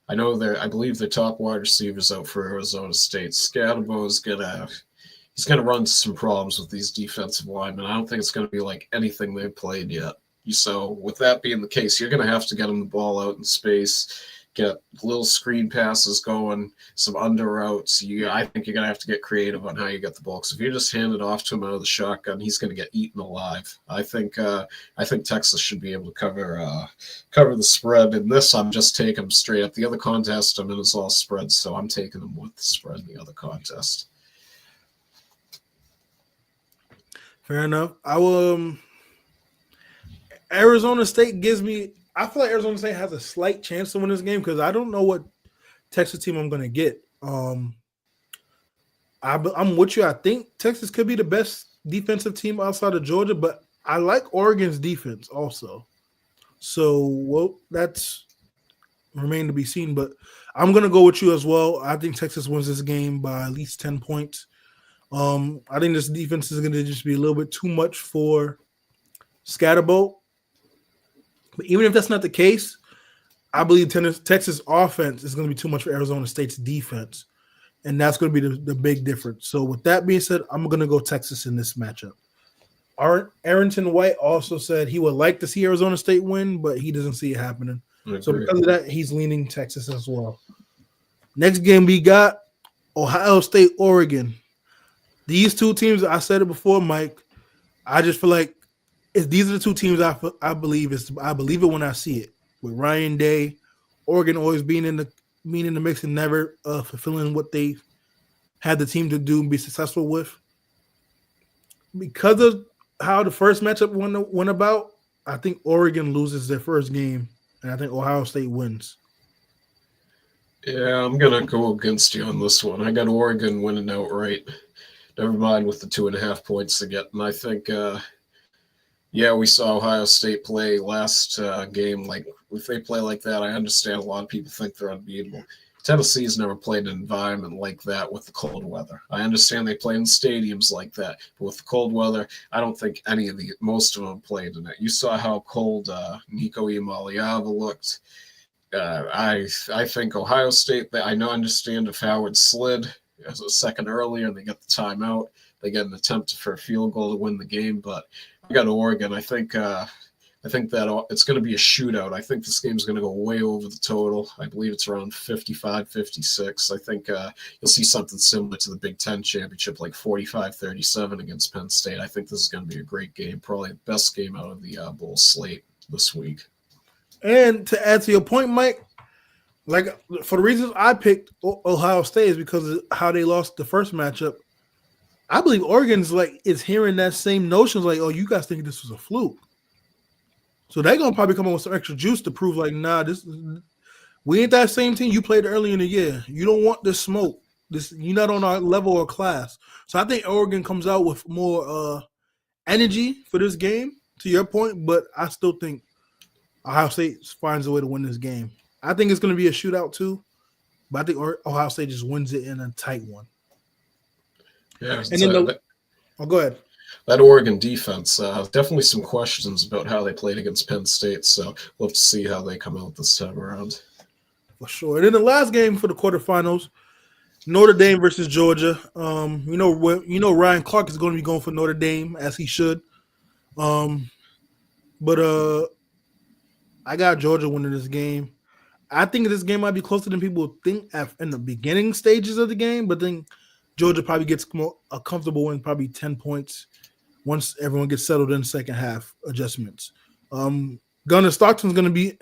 I believe their top wide receivers out for Arizona State. Scatterbo he's gonna run into some problems with these defensive linemen. I don't think it's gonna be like anything they've played yet. So with that being the case, you're gonna have to get them the ball out in space, get little screen passes going, some under routes. I think you're gonna have to get creative on how you get the ball. Because if you just hand it off to him out of the shotgun, he's gonna get eaten alive. I think Texas should be able to cover the spread. In this, I'm just taking them straight up. The other contest I'm in is all spreads, so I'm taking them with the spread in the other contest. Fair enough. I will. Arizona State I feel like Arizona State has a slight chance to win this game because I don't know what Texas team I'm going to get. I'm with you. I think Texas could be the best defensive team outside of Georgia, but I like Oregon's defense also. So, that's remain to be seen. But I'm going to go with you as well. I think Texas wins this game by at least 10 points. I think this defense is going to just be a little bit too much for Scatterbo. But even if that's not the case, I believe Texas offense is going to be too much for Arizona State's defense. And that's going to be the big difference. So with that being said, I'm going to go Texas in this matchup. Arrington White also said he would like to see Arizona State win, but he doesn't see it happening. I So agree. because of that, he's leaning Texas as well. Next game we got Ohio State, Oregon. These two teams, I said it before, Mike. I just feel like these are the two teams I believe it when I see it. With Ryan Day, Oregon always being in the mix and never fulfilling what they had the team to do and be successful with. Because of how the first matchup went about, I think Oregon loses their first game, and I think Ohio State wins. Yeah, I'm gonna go against you on this one. I got Oregon winning outright. Never mind with the 2.5 points to get. And I think, we saw Ohio State play last game. Like, if they play like that, I understand a lot of people think they're unbeatable. Tennessee's never played an environment like that with the cold weather. I understand they play in stadiums like that, but with the cold weather, I don't think most of them played in it. You saw how cold Nico Iamaleava looked. I think Ohio State, I understand if Howard slid as a second earlier and they get the timeout, they get an attempt for a field goal to win the game, but I got Oregon. I think that it's going to be a shootout. I think this game's going to go way over the total. I believe it's around 55, 56. I think you'll see something similar to the Big Ten championship, like 45-37 against Penn State. I think this is going to be a great game, probably the best game out of the bowl slate this week. And to add to your point, Mike, like for the reasons I picked Ohio State is because of how they lost the first matchup. I believe Oregon's is hearing that same notions like, oh, you guys think this was a fluke. So they're gonna probably come up with some extra juice to prove like, nah, we ain't that same team you played early in the year. You don't want this smoke. You're not on our level or class. So I think Oregon comes out with more energy for this game, to your point, but I still think Ohio State finds a way to win this game. I think it's going to be a shootout too, but I think Ohio State just wins it in a tight one. Yeah, and then go ahead. That Oregon defense, definitely some questions about how they played against Penn State, so we'll have to see how they come out this time around. For sure. And then the last game for the quarterfinals, Notre Dame versus Georgia. Ryan Clark is going to be going for Notre Dame as he should. But I got Georgia winning this game. I think this game might be closer than people think in the beginning stages of the game, but then Georgia probably gets a comfortable win, probably 10 points once everyone gets settled in the second half adjustments. Gunnar Stockton's going to be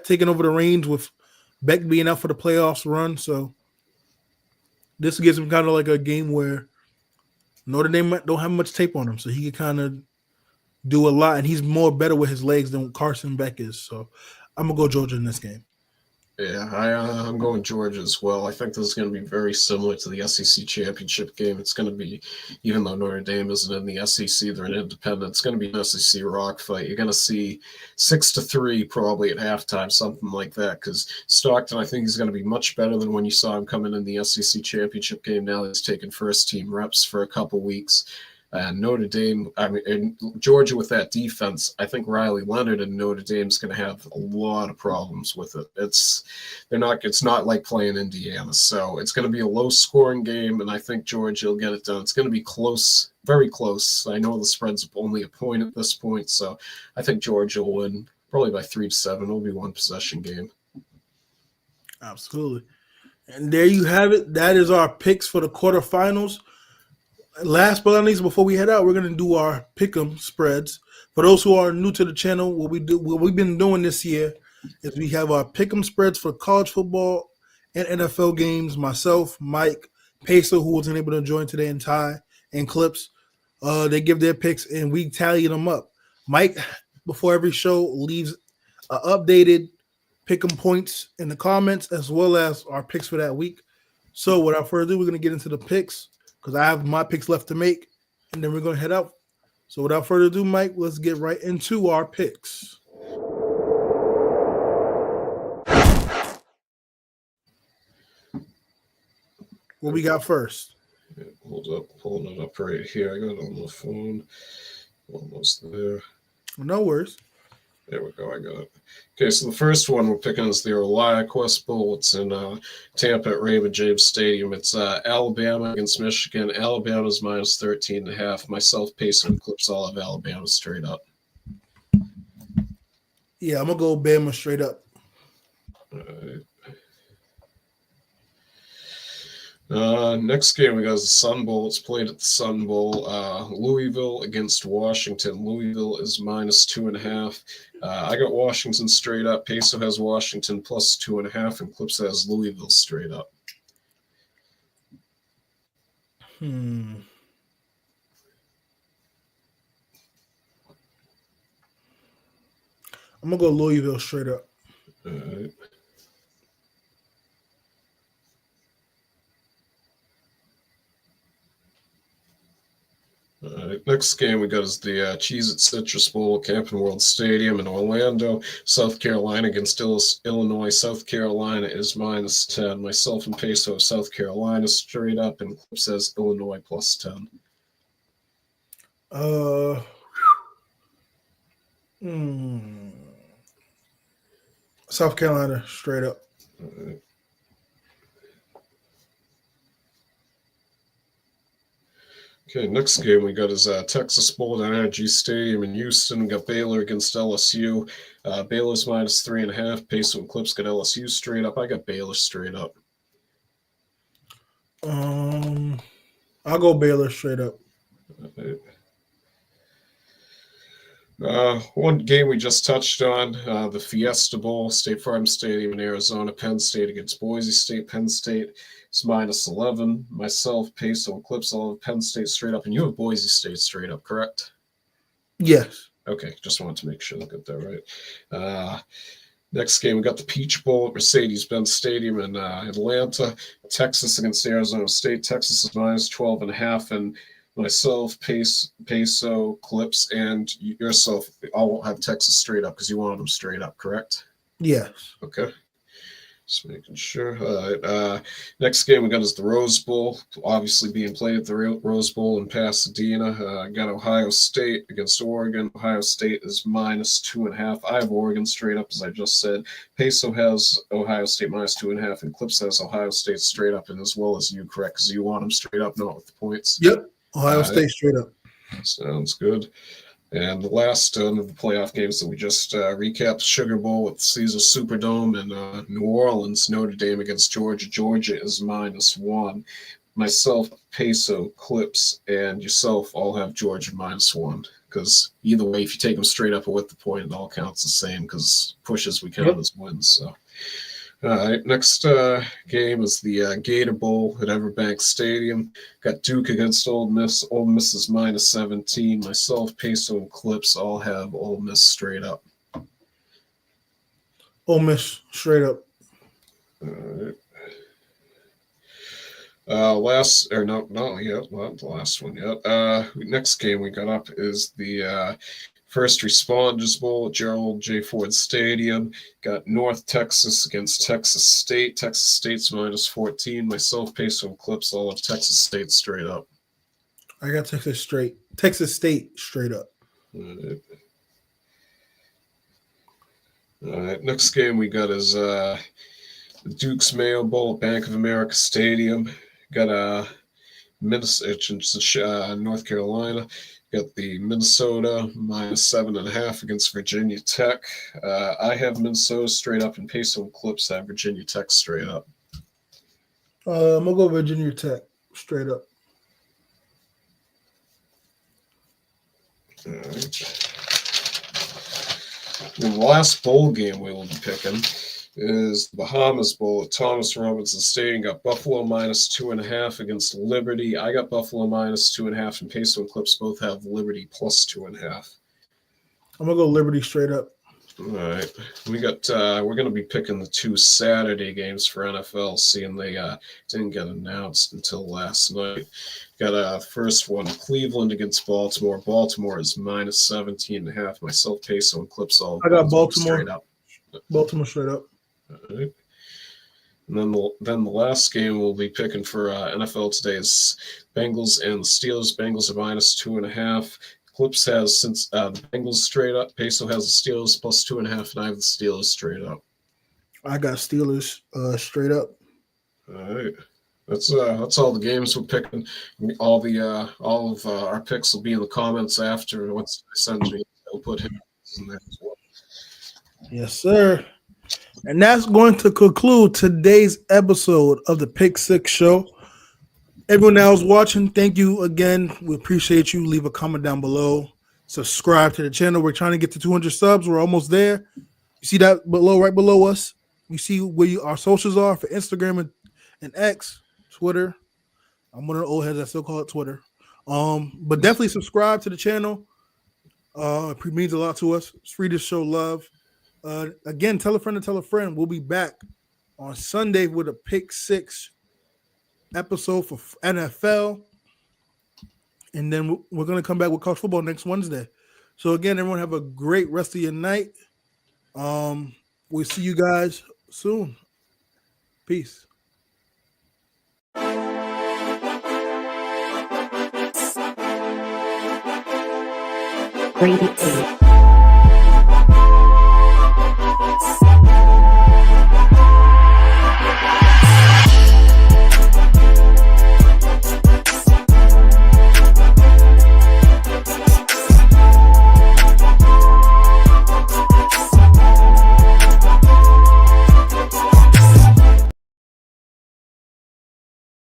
taking over the reins with Beck being out for the playoffs run, so this gives him kind of like a game where Notre Dame don't have much tape on him, so he can kind of do a lot, and he's more better with his legs than Carson Beck is. So I'm going to go Georgia in this game. Yeah, I'm going Georgia as well. I think this is going to be very similar to the SEC championship game. It's going to be, even though Notre Dame isn't in the SEC, they're an independent. It's going to be an SEC rock fight. You're going to see 6-3 probably at halftime, something like that. Because Stockton, I think he's going to be much better than when you saw him coming in the SEC championship game. Now he's taking first team reps for a couple weeks. And Notre Dame, and Georgia with that defense, I think Riley Leonard and Notre Dame's going to have a lot of problems with it. It's not like playing Indiana. So it's going to be a low-scoring game, and I think Georgia will get it done. It's going to be close, very close. I know the spread's only a point at this point, so I think Georgia will win probably by 3-7. It'll be one possession game. Absolutely. And there you have it. That is our picks for the quarterfinals. Last but not least, before we head out, we're going to do our pick'em spreads. For those who are new to the channel, what we've been doing this year is we have our pick'em spreads for college football and NFL games. Myself, Mike, Pacer, who wasn't able to join today, and Ty and Clips, they give their picks and we tally them up. Mike, before every show, leaves updated pick'em points in the comments as well as our picks for that week. So without further ado, we're going to get into the picks, because I have my picks left to make, and then we're going to head out. So without further ado, Mike, let's get right into our picks. What we got first? Hold up, pulling it up right here. I got it on the phone. Almost there. No worries. There we go. I got it. Okay, so the first one we're picking is the Reliant Quest Bowl. It's in Tampa at Raymond James Stadium. It's Alabama against Michigan. Alabama's minus 13.5. Myself, Pace, and Clips all have Alabama straight up. Yeah, I'm gonna go Bama straight up. All right. Next game we got is the Sun Bowl. It's played at the Sun Bowl. Louisville against Washington. Louisville is minus 2.5. I got Washington straight up. Peso has Washington plus 2.5, and Clips has Louisville straight up. I'm gonna go Louisville straight up. All right. Next game we got is the Cheez-It Citrus Bowl at Camping World Stadium in Orlando. South Carolina against Illinois. South Carolina is minus 10. Myself and Peso have South Carolina straight up, and Clip says Illinois plus 10. South Carolina straight up. All right. Okay, next game we got is Texas Bowl at Energy Stadium in Houston. We got Baylor against LSU. Baylor's minus 3.5. Peso and Clips got LSU straight up. I got Baylor straight up. I'll go Baylor straight up. One game we just touched on, the Fiesta Bowl, State Farm Stadium in Arizona. Penn State against Boise State. Penn State is minus 11. Myself, Peso, and Clips all have Penn State straight up, and you have Boise State straight up, correct? Yes. Okay, just wanted to make sure I got that right. Next game, we got the Peach Bowl at Mercedes-Benz Stadium in Atlanta. Texas against Arizona State. Texas is minus 12.5, and myself, Peso, Clips, and yourself all have Texas straight up because you wanted them straight up, correct? Yes. Okay. Just making sure. All right. Next game we got is the Rose Bowl, obviously being played at the Rose Bowl in Pasadena. Got Ohio State against Oregon. Ohio State is minus 2.5. I have Oregon straight up, as I just said. Peso has Ohio State minus 2.5, and Clips has Ohio State straight up, and as well as you, correct? Because you want them straight up, not with the points. Yep. Ohio State straight up. Sounds good. And the last of the playoff games that we just recapped, Sugar Bowl with Caesar Superdome in New Orleans, Notre Dame against Georgia. Georgia is minus 1. Myself, Peso, Clips, and yourself all have Georgia minus 1. Because either way, if you take them straight up or with the point, it all counts the same because pushes we count as wins. So. All right, next game is the Gator Bowl at Everbank Stadium. Got Duke against Ole Miss. Ole Miss is minus 17. Myself, Peso, and Clips all have Ole Miss straight up. Ole Miss straight up. All right. Not the last one yet. Next game we got up is the First Responders Bowl at Gerald J. Ford Stadium. Got North Texas against Texas State. Texas State's minus 14. Myself, Peso, and Clips all have Texas State straight up. I got Texas State straight up. All right. Next game we got is the Duke's Mayo Bowl at Bank of America Stadium. Got Minnesota, North Carolina. Got the Minnesota minus 7.5 against Virginia Tech. I have Minnesota straight up, and Peso and Clips have Virginia Tech straight up. I'm gonna go Virginia Tech straight up. All right. And the last bowl game we will be picking is the Bahamas Bowl at Thomas Robinson Stadium. Got Buffalo minus 2.5 against Liberty. I got Buffalo minus 2.5, and Peso and Clips both have Liberty plus 2.5. I'm gonna go Liberty straight up. All right, we got. We're going to be picking the 2 Saturday games for NFL, seeing they didn't get announced until last night. Got first one, Cleveland against Baltimore. Baltimore is minus 17.5. Myself, Peso, and Clips all. I got Baltimore straight up. Baltimore straight up. All right. And then the last game we'll be picking for NFL today is Bengals and the Steelers. Bengals are minus 2.5. Clips has since the Bengals straight up. Peso has the Steelers plus 2.5, and I have the Steelers straight up. I got Steelers straight up. All right. That's all the games we're picking. All of our picks will be in the comments after. Once I send me, I'll put him in there as well. Yes, sir. And that's going to conclude today's episode of the PICK6 show. Everyone else watching, thank you again. We appreciate you. Leave a comment down below. Subscribe to the channel. We're trying to get to 200 subs. We're almost there. You see that below, right below us? You see where our socials are for Instagram and X, Twitter. I'm one of the old heads that still call it Twitter. But definitely subscribe to the channel. It means a lot to us. It's free to show love. Again, tell a friend to tell a friend. We'll be back on Sunday with a PICK6 episode for NFL. And then we're going to come back with college football next Wednesday. So again, everyone have a great rest of your night. We'll see you guys soon. Peace. Grade 8.